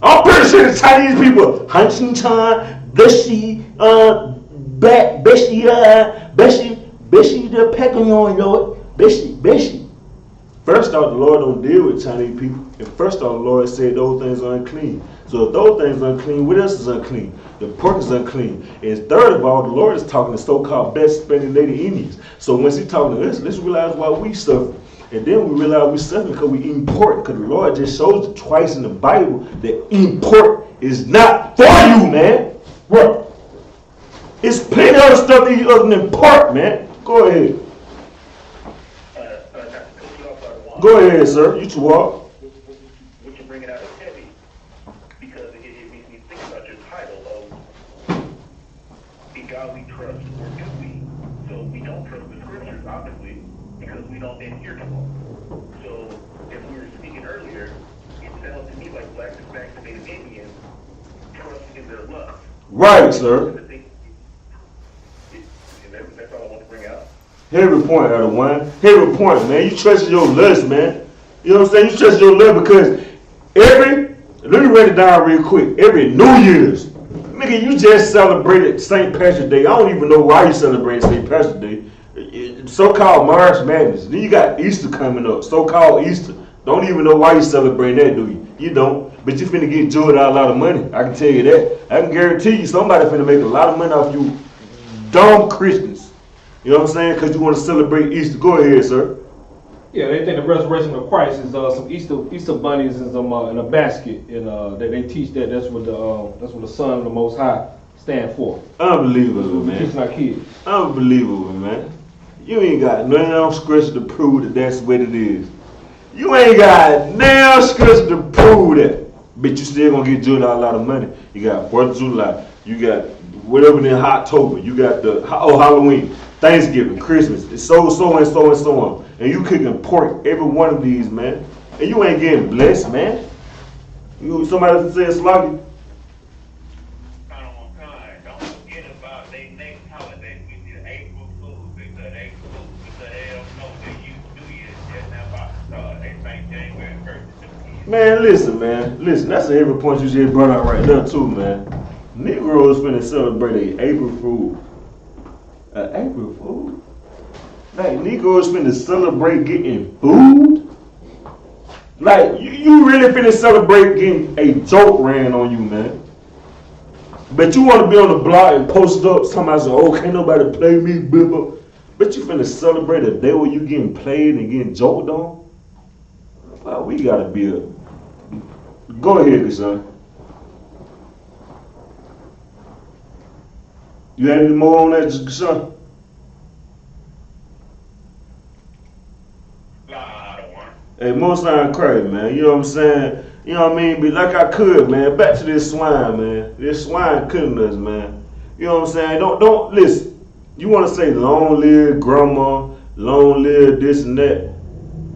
I'm pretty sure the Chinese people, Hanshin Chan, Beshi, Beshi, the pangolin, Lord, Beshi. First off, the Lord don't deal with Chinese people. And first off, the Lord said those things are unclean. So if those things are unclean, what else is unclean? The pork is unclean. And third of all, the Lord is talking to so-called best spending Native Indians. So once he's talking to us, let's realize why we suffer. And then we realize we suffer because we eat pork. Because the Lord just shows it twice in the Bible that eating pork is not for you, man. Right. It's plenty of other stuff to eat other than pork, man. Go ahead. Go ahead, sir. You two walk. What you bring it out is heavy, because it makes me think about your title of "In God We Trust," or do we? So we don't trust the scriptures, obviously, because we don't adhere to them. So if we were speaking earlier, it sounds to me like blacks, Hispanics, and Native Indians trust in their luck. Right, sir. That's all I want to bring out. Heavy point, out of one. Heavy point, man. You trust your lust, man. You know what I'm saying? You trust your lust because let me write it down real quick. Every New Year's, nigga, you just celebrated St. Patrick's Day. I don't even know why you celebrate St. Patrick's Day. So-called March Madness. Then you got Easter coming up. So-called Easter. Don't even know why you celebrate that, do you? You don't. But you finna get Jordan out a lot of money. I can tell you that. I can guarantee you somebody finna make a lot of money off you dumb Christians. You know what I'm saying? Because you want to celebrate Easter. Go ahead, sir. Yeah, they think the resurrection of Christ is some Easter bunnies and some in a basket, and that they teach that's what the Son of the Most High stand for. Unbelievable, man. Teaching our kids. Unbelievable, man. You ain't got no scripture to prove that that's what it is. You ain't got no scripture to prove that. But you still gonna get Jordan a lot of money. You got 4th of July. You got whatever in October. You got Halloween. Thanksgiving, Christmas, it's so on. And you cooking pork every one of these, man. And you ain't getting blessed, man. Somebody said sloggy. Don't forget about their next holiday, which is April Fool's, because they don't know that New Year's just now about to start. They think January 1st. Man, listen, that's a heavy point you just brought out right there too, man. Negroes finna celebrate a April Fool. April Fool? Like, Negroes finna celebrate getting food? Like, you really finna celebrate getting a joke ran on you, man. But you wanna be on the block and post up, somebody say, oh, can't nobody play me, blah. But you finna celebrate a day where you getting played and getting joked on? Well, we gotta be a... Go ahead, son. You have any more on that, son? Nah, I don't want it. Hey, most time crazy, man. You know what I'm saying? You know what I mean? Be like I could, man. Back to this swine, man. This swine killing us, man. You know what I'm saying? Don't listen. You want to say long live grandma, long live this and that.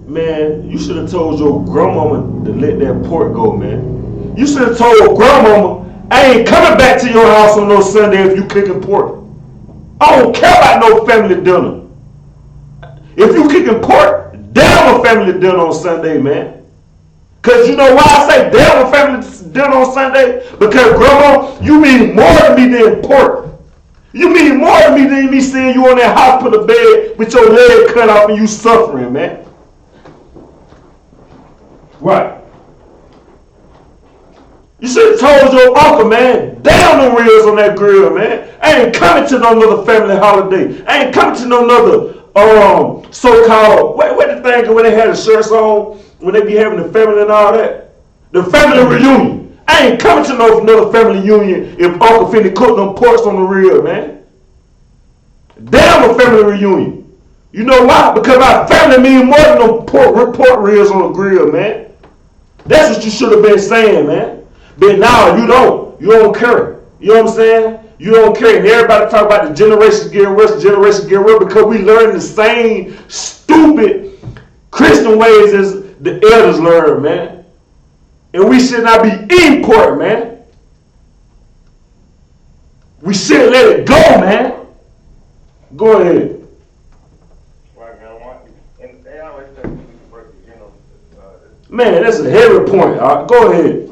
Man, you should have told your grandmama to let that pork go, man. You should have told grandmama, I ain't coming back to your house on no Sunday if you cooking pork. I don't care about no family dinner. If you cooking pork, damn a family dinner on Sunday, man. Because you know why I say damn a family dinner on Sunday? Because grandma, you mean more to me than pork. You mean more to me than me seeing you on that hospital bed with your leg cut off and you suffering, man. Right. You should have told your uncle, man, Down the ribs on that grill, man. I ain't coming to no another family holiday. I ain't coming to no another so-called what the thing when they had the shirts on when they be having the family and all that. The family reunion. I ain't coming to no another family reunion if Uncle finna cook them porks on the rib, man. Damn a family reunion. You know why? Because our family mean more than them pork ribs on the grill, man. That's what you should have been saying, man. But now you don't. You don't care. You know what I'm saying? You don't care. And everybody talk about the generation getting worse, because we learn the same stupid Christian ways as the elders learn, man. And we should not be eating pork, man. We should let it go, man. Go ahead. Right, man. And they always say we can break the Man, that's a heavy point. Go ahead.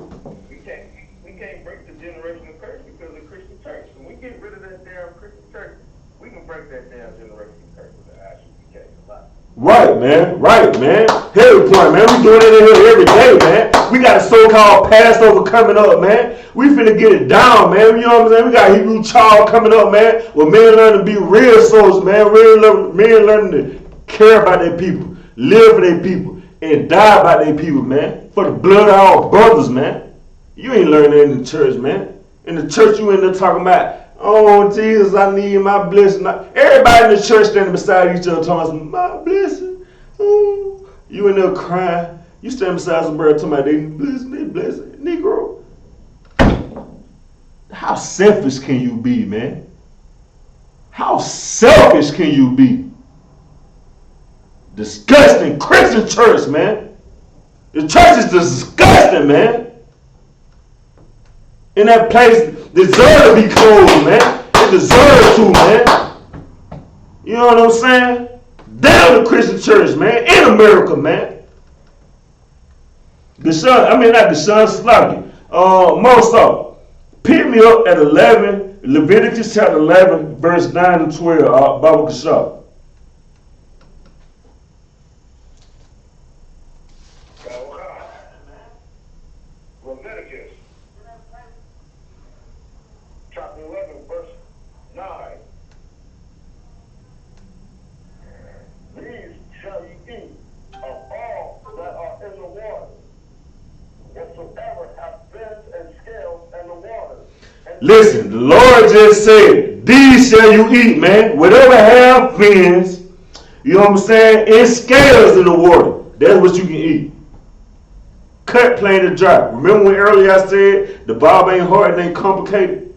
We can't break the generational curse because of the Christian church. When we get rid of that damn Christian church, we can break that damn generational curse with the actual decay a lot. Right, man. Heavy point, man. We doing it in here every day, man. We got a so-called Passover coming up, man. We finna get it down, man. You know what I'm saying? We got Hebrew child coming up, man. Where men learn to be real souls, man. Men learning to care about their people, live for their people, and die about their people, man. For the blood of our brothers, man. You ain't learning that in the church, man. In the church, you in there talking about, oh, Jesus, I need my blessing. Everybody in the church standing beside each other talking about, my blessing. Oh, you in there crying. You stand beside some bird talking about, they blessing. Negro. How selfish can you be, man? How selfish can you be? Disgusting Christian church, man. The church is disgusting, man. And that place deserves to be closed, man. It deserves to, man. You know what I'm saying? Down the Christian church, man. In America, man. Sluggy. Most of pick me up at 11, Leviticus chapter 11, verse 9 and 12, Baba Kashab. Leviticus chapter 11, verse 9. These shall you eat of all that are in the water, whatsoever have fins and scales in the water. Listen, the Lord just said, these shall you eat, man. Whatever have fins, you know what I'm saying, and scales in the water. That's what you can eat. Cut, plain and dry. Remember when earlier I said the Bible ain't hard and ain't complicated?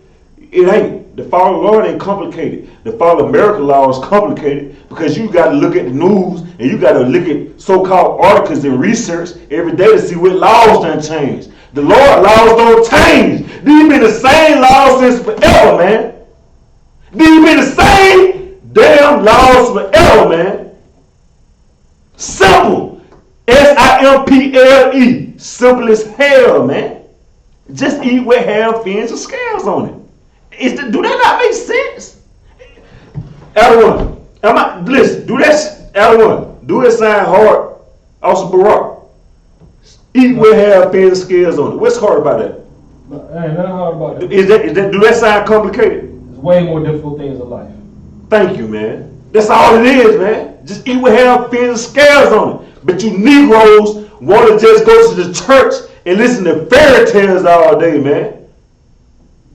It ain't. The fall of the Lord ain't complicated. The fall of American law is complicated because you got to look at the news and you got to look at so-called articles and research every day to see what laws done changed. The Lord laws don't change. These been the same laws since forever, man. These been the same damn laws forever, man. Simple. S-I-M-P-L-E. Simple as hell, man. Just eat what have fins and scales on it. Do that not make sense? L1. Listen, do that. L1. Do it sign hard. Also Barack. Eat what have fins and scales on it. What's hard about that? Ain't nothing hard about it. Do that sound complicated? There's way more difficult things in life. Thank you, man. That's all it is, man. Just eat what have fins and scales on it. But you Negroes want to just go to the church and listen to fairy tales all day, man.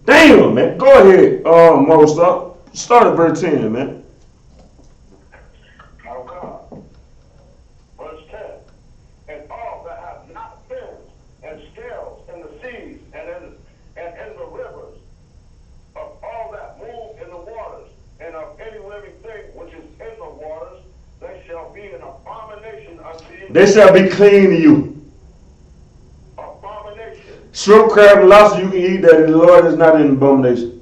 Damn, man. Go ahead, Mo. Start at verse 10, man. How come? Verse 10. And all that have not fins and scales in the seas and in the rivers, of all that move in the waters, and of any living thing which is in the waters, they shall be an abomination unto you. They shall be clean to you. Abomination. Shrimp, crab, and lobster, you can eat that, and the Lord is not an abomination.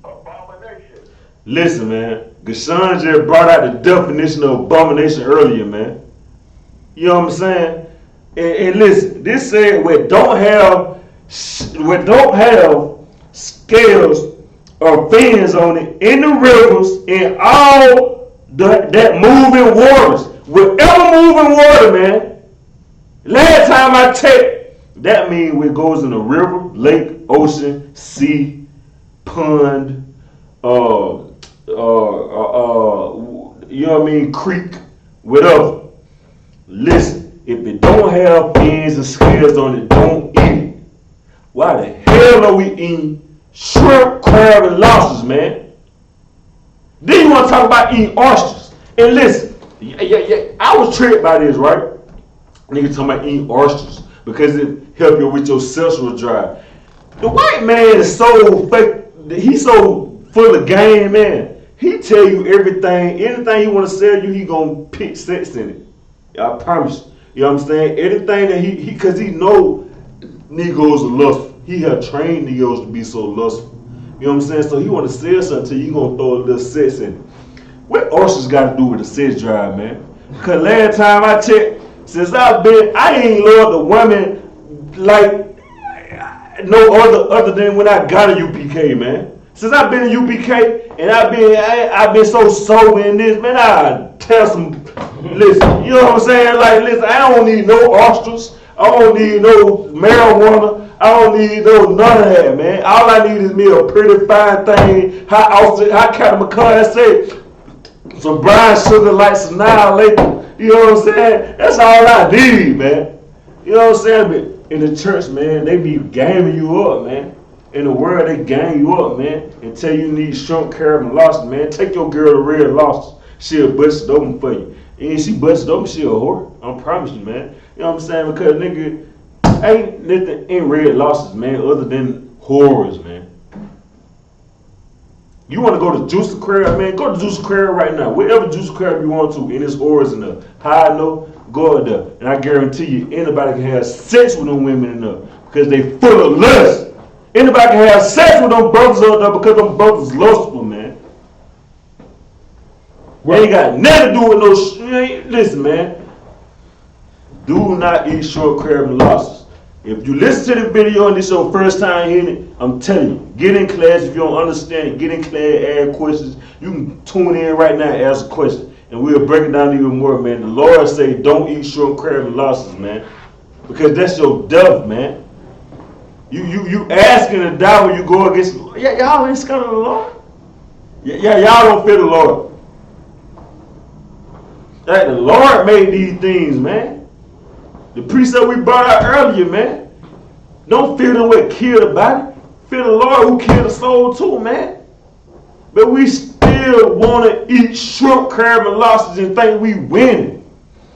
Abomination. Listen, man. Gashan just brought out the definition of abomination earlier, man. You know what I'm saying? And listen, this said we don't have scales or fins on it in the rivers and all that moving waters. Whatever moving water, man. Last time I checked, That means it goes in a river, lake, ocean, sea, pond, you know what I mean, creek, whatever. Listen, if it don't have fins and scales on it, don't eat it. Why the hell are we eating shrimp, crab, and lobsters, man? Then you want to talk about eating oysters. And listen, I was tricked by this, right? Nigga talking about eating oysters because it help you with your sexual drive. The white man is so fake. He's so full of game, man. He tell you everything, anything he want to sell you, he gonna pick sex in it. I promise you. You know what I'm saying? Anything that he cause he know Negroes are lustful. He have trained Negroes to be so lustful. You know what I'm saying? So he want to sell something to you, you gonna throw a little sex in it. What oysters got to do with the sex drive, man? Cause last time I checked, since I ain't loved a woman like no other than when I got a UPK, man. Since I've been in UPK and I've been so sober in this, man, I tell some, listen, you know what I'm saying? Like, listen, I don't need no oysters. I don't need no marijuana. I don't need no none of that, man. All I need is me a pretty fine thing. How Captain McCoy said, some brown sugar like some Nile Lake. You know what I'm saying? That's all I need, man. You know what I'm saying? But in the church, man, they be gaming you up, man. In the world, they gang you up, man, and tell you need shrimp, crab, and lobster, man. Take your girl to Red Lobster. She'll bust it open for you. And she bust it open, she a whore. I promise you, man. You know what I'm saying? Because, nigga, ain't nothing in Red Lobsters, man, other than horrors, man. You want to go to Juicy Crab, man? Go to Juicy Crab right now. Wherever Juicy Crab you want to, and it's horrors in there. How I know? Go in there. And I guarantee you, anybody can have sex with them women in there because they full of lust. Anybody can have sex with them brothers out there because them brothers lustful, man. They ain't got nothing to do with no listen, man. Do not eat short crab and lobsters. If you listen to the video and this is your first time hearing it, I'm telling you, get in class. If you don't understand it, get in class, ask questions. You can tune in right now and ask a question. And we'll break it down even more, man. The Lord say don't eat short crab and lobsters, man. Because that's your death, man. You asking the devil, you go against, y'all ain't scared of the Lord? Y'all don't fear the Lord. Like the Lord made these things, man. The precept we brought out earlier, man. Don't fear them what kill the body. Fear the Lord who killed the soul too, man. But we still want to eat shrimp, crab, and lobsters and think we winning.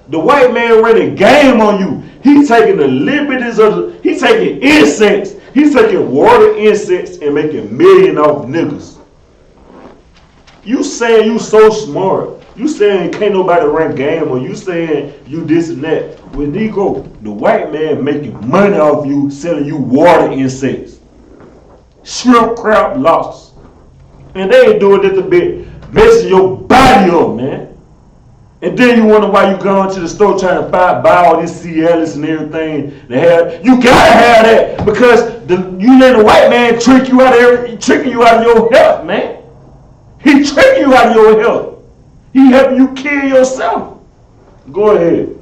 The white man running a game on you. He's taking the liberties of he's taking insects. He's taking water insects and making millions off niggas. You saying you so smart. You saying can't nobody run game on you saying you this and that. With Negro, the white man making money off you selling you water insects. Shrimp, crab, lobsters. And they ain't doing it a bit messing your body up, man. And then you wonder why you going to the store trying to buy all this Cialis and everything. You gotta have that because you let the white man trick you out of your health, man. He tricking you out of your health. He helping you kill yourself. Go ahead.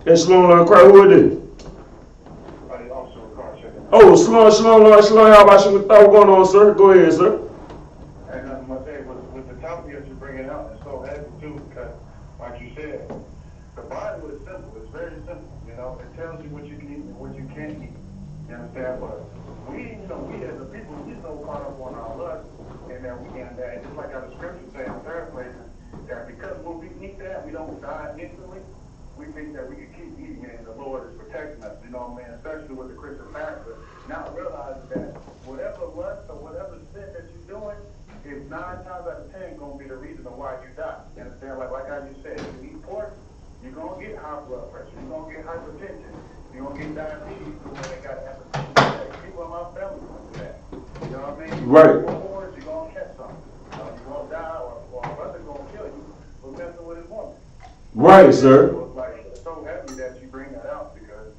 That's Sloan on crack. Who it is? Oh, Sloan, how about you? What's going on, sir? Go ahead, sir. And I'm gonna say, with the topic that you're bringing out, it's so heavy too, because, like you said, the Bible is simple. It's very simple. You know, it tells you what you can eat and what you can't eat. You understand? But we as a people, we so caught up on our lust, and that just like how the scripture says in third place, that because when we eat that, we don't die instantly. We think that we can keep eating it, and the Lord is protecting us. You know what I mean? Especially with the Christian pastor. Now realizing that whatever lust or whatever sin that you're doing is 9 times out of 10 going to be the reason of why you die. You understand? Like how you said, if you eat pork, you're going to get high blood pressure. You're going to get hypertension. You're going to get diabetes. You're going to get hypertension. People in my family going to that. You know what I mean? Right. You're going to catch something. You're going to die or a brother's going to kill you for messing with his woman. Right, sir. So it's so heavy that you bring that out because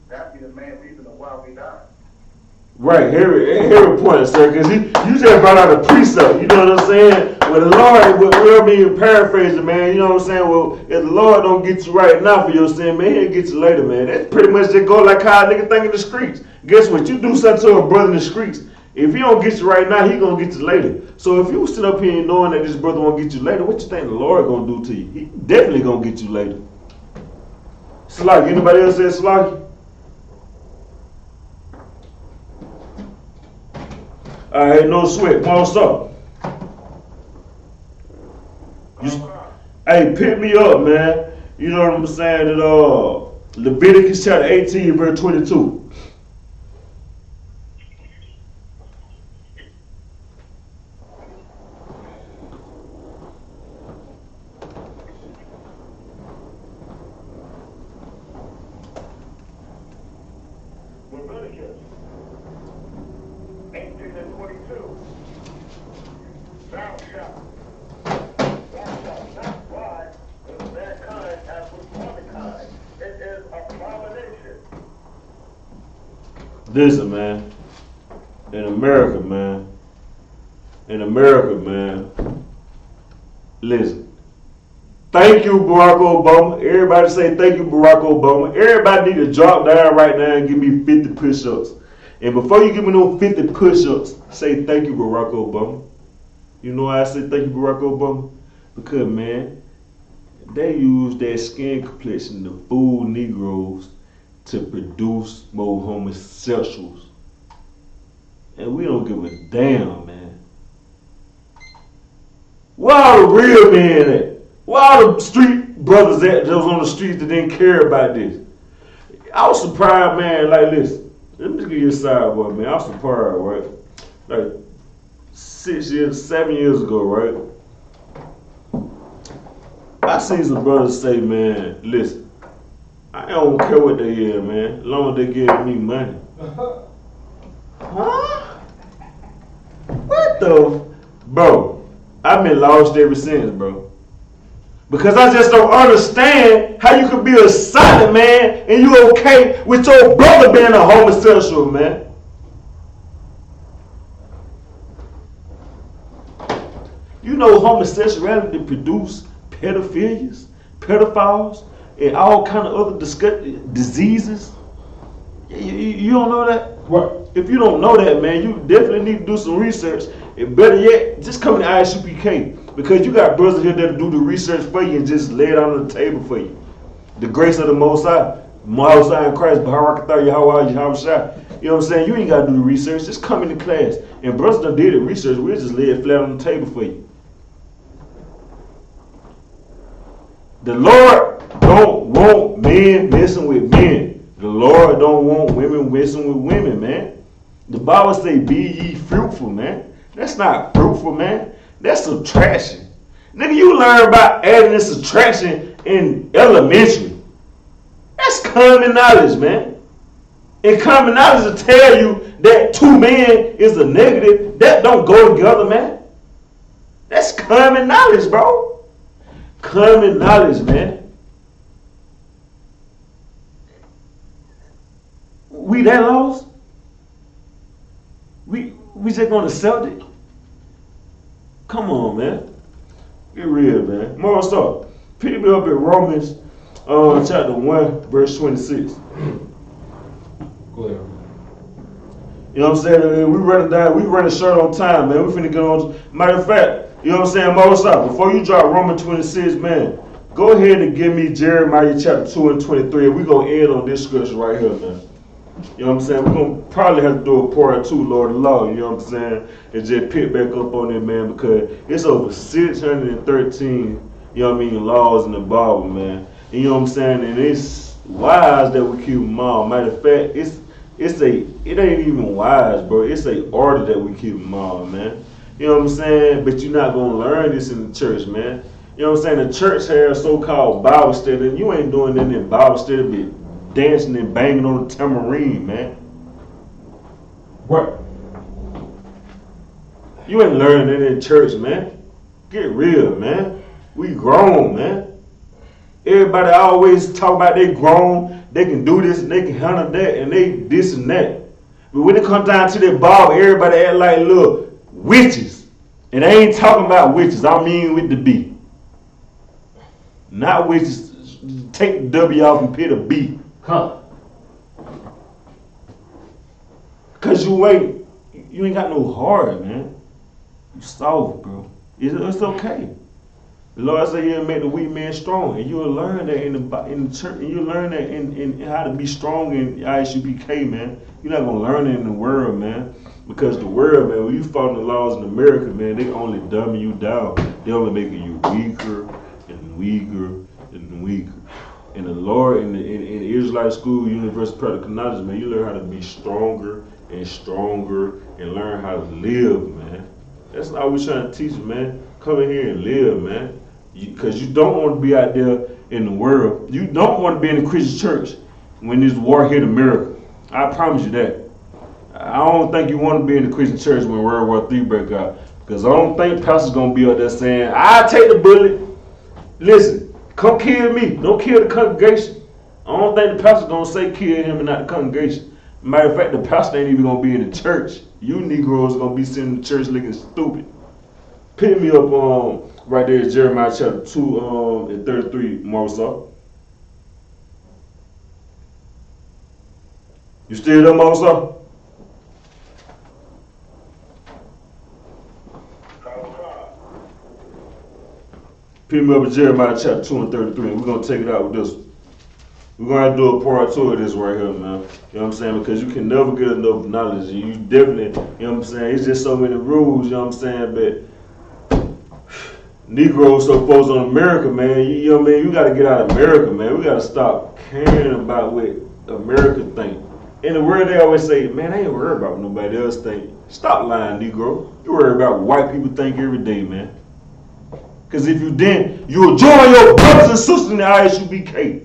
that be the main reason of why we die. Right, here a point, sir, because you just brought out a precept, you know what I'm saying? But the Lord, we'll be paraphrasing, man. You know what I'm saying? Well, if the Lord don't get you right now for your sin, man, he'll get you later, man. That's pretty much just go like how a nigga think in the streets. Guess what? You do something to a brother in the streets. If he don't get you right now, he gonna get you later. So if you sit up here and knowing that this brother won't get you later, what you think the Lord gonna do to you? He definitely gonna get you later. Slocky, anybody else say Slocky? All right, no sweat. Come on, what's up? Hey, pick me up, man. You know what I'm saying? That Leviticus chapter 18, verse 22. Leviticus 18 and 22. Thou shalt not lie with mankind as with womankind. It is abomination. Listen, man. In America, man. Listen. Thank you, Barack Obama. Everybody say thank you, Barack Obama. Everybody need to drop down right now and give me 50 push-ups. And before you give me no 50 push-ups, say thank you, Barack Obama. You know why I say thank you, Barack Obama? Because, man, they use their skin complexion to fool Negroes to produce more homosexuals. And we don't give a damn, man. Where are the real men at? Where are the street brothers at that was on the streets that didn't care about this? I was surprised, man, like listen, let me just give you a sidebar, man. I was surprised, right? Like 7 years ago, right? I seen some brothers say, man, listen, I don't care what they hear, man, as long as they give me money. Huh? What the? Bro, I've been lost ever since, bro. Because I just don't understand how you could be a solid man and you okay with your brother being a homosexual, man. You know homosexuality produce pedophilias, pedophiles, and all kind of other diseases. You don't know that? What? If you don't know that, man, you definitely need to do some research. And better yet, just come to ISUPK. Because you got brothers here that'll do the research for you and just lay it on the table for you. The grace of the Most High, Most High in Christ, Baharakatah Yahweh Yahweh. You know what I'm saying? You ain't got to do the research. Just come into class. And brothers done did the research. We'll just lay it flat on the table for you. The Lord don't want men messing with men. The Lord don't want women messing with women, man. The Bible say, be ye fruitful, man. That's not fruitful, man. That's subtraction. Nigga, you learn about adding and subtraction in elementary. That's common knowledge, man. And common knowledge will tell you that 2 men is a negative. That don't go together, man. That's common knowledge, bro. Common knowledge, man. We that lost? We just gonna accept it? Come on, man. Get real, man. More stuff. Pick me up at Romans chapter 1, verse 26. Go ahead. You know what I'm saying? We running short on time, man. We finna get on. Matter of fact, you know what I'm saying? More stuff. Before you drop Romans 26, man, go ahead and give me Jeremiah chapter 2 and 23. And we're gonna end on this scripture right here, man. You know what I'm saying? We're going to probably have to do a part 2, Lord of Law, you know what I'm saying? And just pick back up on it, man, because it's over 613, you know what I mean, laws in the Bible, man. And you know what I'm saying? And it's wise that we keep them all. Matter of fact, it ain't even wise, bro. It's a order that we keep them all, man. You know what I'm saying? But you're not going to learn this in the church, man. You know what I'm saying? The church has so-called Bible study, and you ain't doing nothing in Bible study, but dancing and banging on the tambourine, man. What? You ain't learning that in church, man. Get real, man. We grown, man. Everybody always talk about they grown, they can do this and they can handle that and they this and that. But when it comes down to that Bible, everybody act like little witches And I ain't talking about witches. I mean with the B. Not witches. Take the W off and put a B. Huh. Cause you ain't got no heart, man. You soft, bro. It's okay. The Lord said He'll make the weak man strong, and you'll learn that in the church, and you'll learn that in how to be strong in ISUPK, man. You're not gonna learn it in the world, man, because the world, man, when you follow the laws in America, man, they only dumb you down. They only making you weaker and weaker and weaker. And the Lord in the Israelite school, universal practical knowledge, man, you learn how to be stronger and stronger and learn how to live, man. That's all we're trying to teach you, man. Come in here and live, man. Because you don't want to be out there in the world. You don't want to be in the Christian church when this war hit America. I promise you that. I don't think you want to be in the Christian church when World War III break out. Because I don't think pastor's going to be out there saying, I'll take the bullet. Listen, come kill me. Don't kill the congregation. I don't think the pastor's going to say kill him and not the congregation. Matter of fact, the pastor ain't even going to be in the church. You Negroes are going to be sitting in the church looking stupid. Pick me up right there, Jeremiah chapter 2 and 33, Marcel. You still there, Marcel? Pick me up at Jeremiah chapter 2 and 33, and we're going to take it out with this one. We're going to have to do a part 2 of this right here, man. You know what I'm saying? Because you can never get enough knowledge. You definitely, you know what I'm saying? It's just so many rules, you know what I'm saying? But Negroes so focused on America, man. You know what I mean? You got to get out of America, man. We got to stop caring about what America think. In the world, they always say, man, I ain't worried about what nobody else think. Stop lying, Negro. You worry about what white people think every day, man. Because if you didn't, you would join your brothers and sisters in the ISUPK.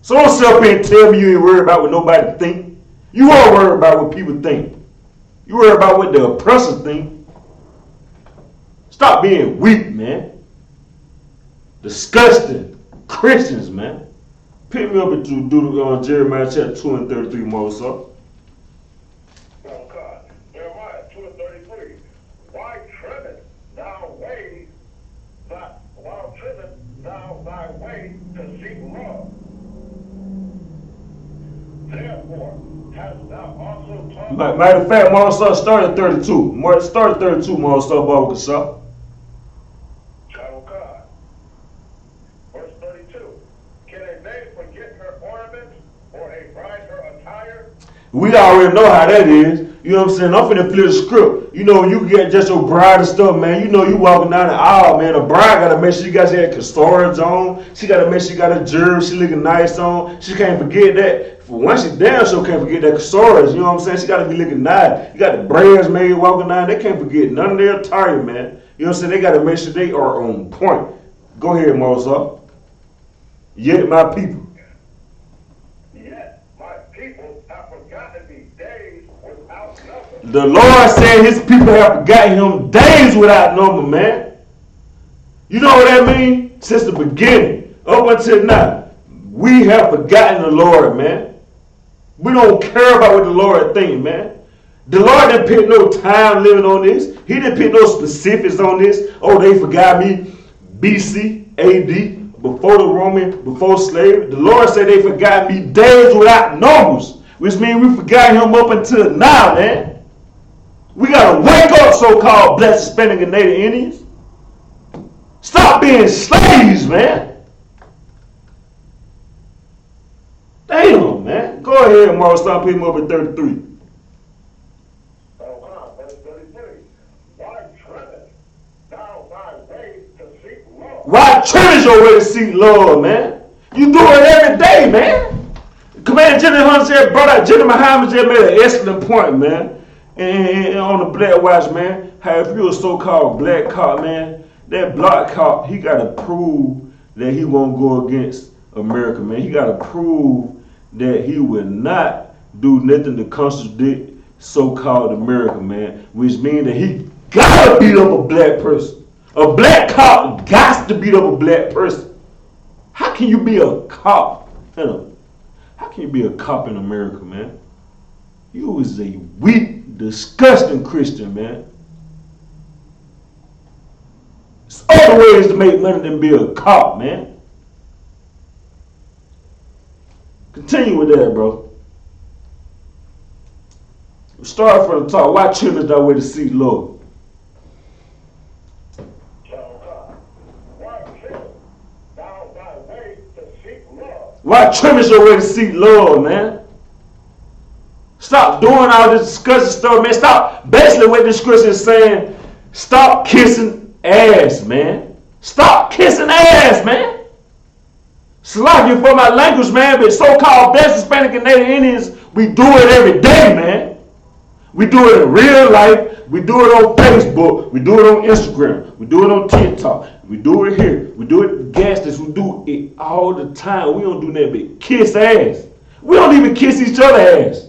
So don't sit up here and tell me you ain't worried about what nobody think. You are worried about what people think. You worry about what the oppressors think. Stop being weak, man. Disgusting Christians, man. Pick me up at Jeremiah chapter 2 and 33, Moses. Oh God. Jeremiah 2 and 33. Why trimmest thou ways thy way to seek love? Therefore hast thou also taught. Matter of fact, Moses start at 32. Start at 32, Moses, Baba Kasha. Child of God. Verse 32. Can a maid forget her ornaments, or a bride her attire? We already know how that is. You know what I'm saying? I'm finna flip the script. You know, you get just your bride and stuff, man. You know, you walking down the aisle, man. A bride gotta make sure you got that storage on. She gotta make sure you got a jewelry. She looking nice on. She can't forget that. For once she damn sure can't forget that storage. You know what I'm saying? She gotta be looking nice. You got the braids made walking down. They can't forget none of their attire, man. You know what I'm saying? They gotta make sure they are on point. Go ahead, Moses. Yet my people. Yet my people have forgotten these days without number. The Lord said his people have forgotten him days without number, man. You know what that means? Since the beginning, up until now, we have forgotten the Lord, man. We don't care about what the Lord thinks, man. The Lord didn't put no time limit on this. He didn't put no specifics on this. Oh, they forgot me BC, AD, before the Roman, before slavery. The Lord said they forgot me days without numbers, which means we forgot him up until now, man. We got to wake up, so-called Black, Hispanic, and Native Indians. Stop being slaves, man. Damn, man. Go ahead, Mark. Stop picking up at 33. Verse 33. Why trimmest thou thy way to seek love? Why change your way to seek love, man? You do it every day, man. Commander General Hunter said, brother, General Muhammad just made an excellent point, man. And on the Black Watch, man, how if you're a so-called black cop, man, that black cop, he got to prove that he won't go against America, man. He got to prove that he will not do nothing to contradict so-called America, man, which means that he got to beat up a black person. A black cop got to beat up a black person. How can you be a cop? How can you be a cop in America, man? You is a weak, disgusting Christian, man. There's other ways to make money than be a cop, man. Continue with that, bro. Start from the top. Why trimmers thy way to seek Lord? Why trimmers your way to seek Lord, man? Stop doing all this discussion stuff, man. Stop. Basically what this scripture is saying, stop kissing ass, man. Stop kissing ass, man. Slack you for my language, man, but so-called best Hispanic and Native Indians, we do it every day, man. We do it in real life. We do it on Facebook. We do it on Instagram. We do it on TikTok. We do it here. We do it at gas stations. We do it all the time. We don't do nothing but kiss ass. We don't even kiss each other ass.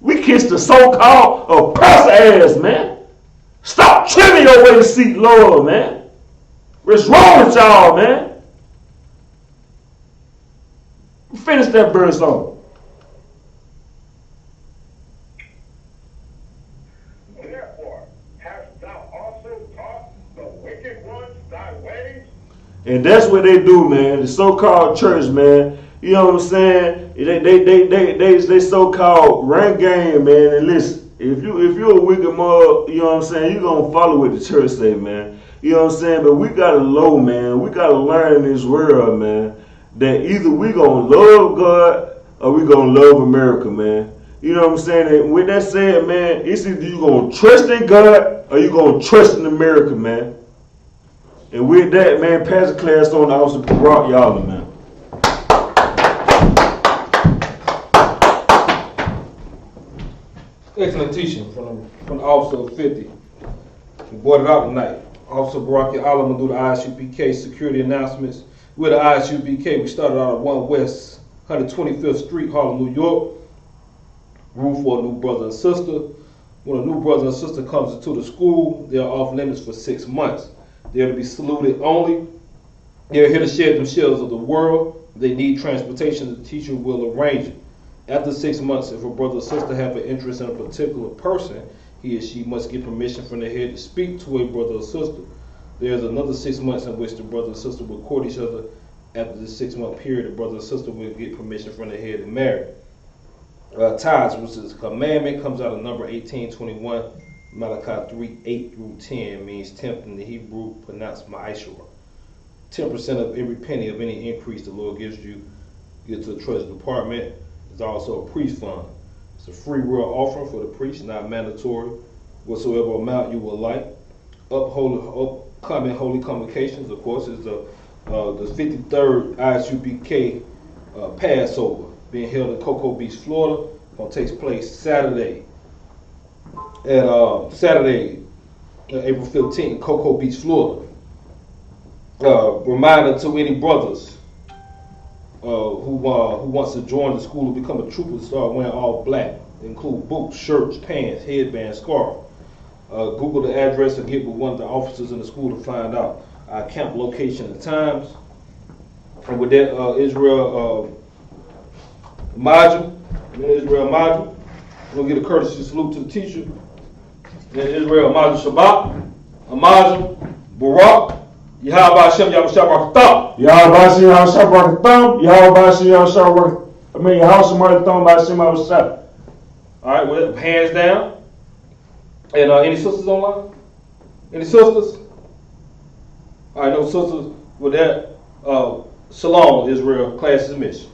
We kiss the so-called oppressor ass, man. Stop trimming your way to seek Lord, man. What's wrong with y'all, man? Finish that verse on. Therefore, hast thou also taught the wicked ones thy ways? And that's what they do, man. The so-called church, man. You know what I'm saying? They so-called rank game, man. And listen, if you're a wicked mug, you know what I'm saying, you're gonna follow what the church say, man. You know what I'm saying? But we gotta know, man. We gotta learn in this world, man, that either we gonna love God or we gonna love America, man. You know what I'm saying? And with that said, man, it's either you gonna trust in God or you gonna trust in America, man. And with that, man, pass the class on to Officer Barack Yalla, man. Excellent teaching from the officer of 50. We brought it out tonight. Officer Barack Yalla will do the ISUPK security announcements. We're the ISUPK. We started out at 1 West 125th Street, Harlem, New York. Room for a new brother and sister. When a new brother and sister comes into the school, they are off limits for 6 months. They're to be saluted only. They're here to shed them shells of the world. If they need transportation, the teacher will arrange it. After 6 months, if a brother or sister have an interest in a particular person, he or she must get permission from the head to speak to a brother or sister. There's another 6 months in which the brother and sister will court each other. After the 6 month period, the brother and sister will get permission from the head to marry. Tithes, which is a commandment, comes out of number 18:21. Malachi 3:8-10 means tenth in the Hebrew, pronounced ma'ashor. 10% of every penny of any increase the Lord gives you get to the treasury department. It's also a priest fund. It's a free will offering for the priest, not mandatory. Whatsoever amount you will like. Upcoming holy convocations, of course, is the 53rd ISUPK Passover, being held in Cocoa Beach, Florida. Going to take place Saturday, April 15th in Cocoa Beach, Florida. Reminder to any brothers who wants to join the school or become a trooper to start wearing all black. They include boots, shirts, pants, headband, scarf. Google the address or get with one of the officers in the school to find out our camp location and times. And with that, Israel Maju, we're going to get a courtesy salute to the teacher. Then Israel Maju Shabbat, Amaju, Barak, Yahweh Hashem, Yahweh Shabbat Thumb. Yahweh Hashem, Yahweh Shabbat Thumb. Yahweh Hashem, Yahweh Shabbat. I mean, Yahweh Shabbat Thumb, Hashem, Yahweh Shabbat. All right, with hands down. And any sisters online? Any sisters? All right, no sisters. With that, shalom, Israel. Class is mission.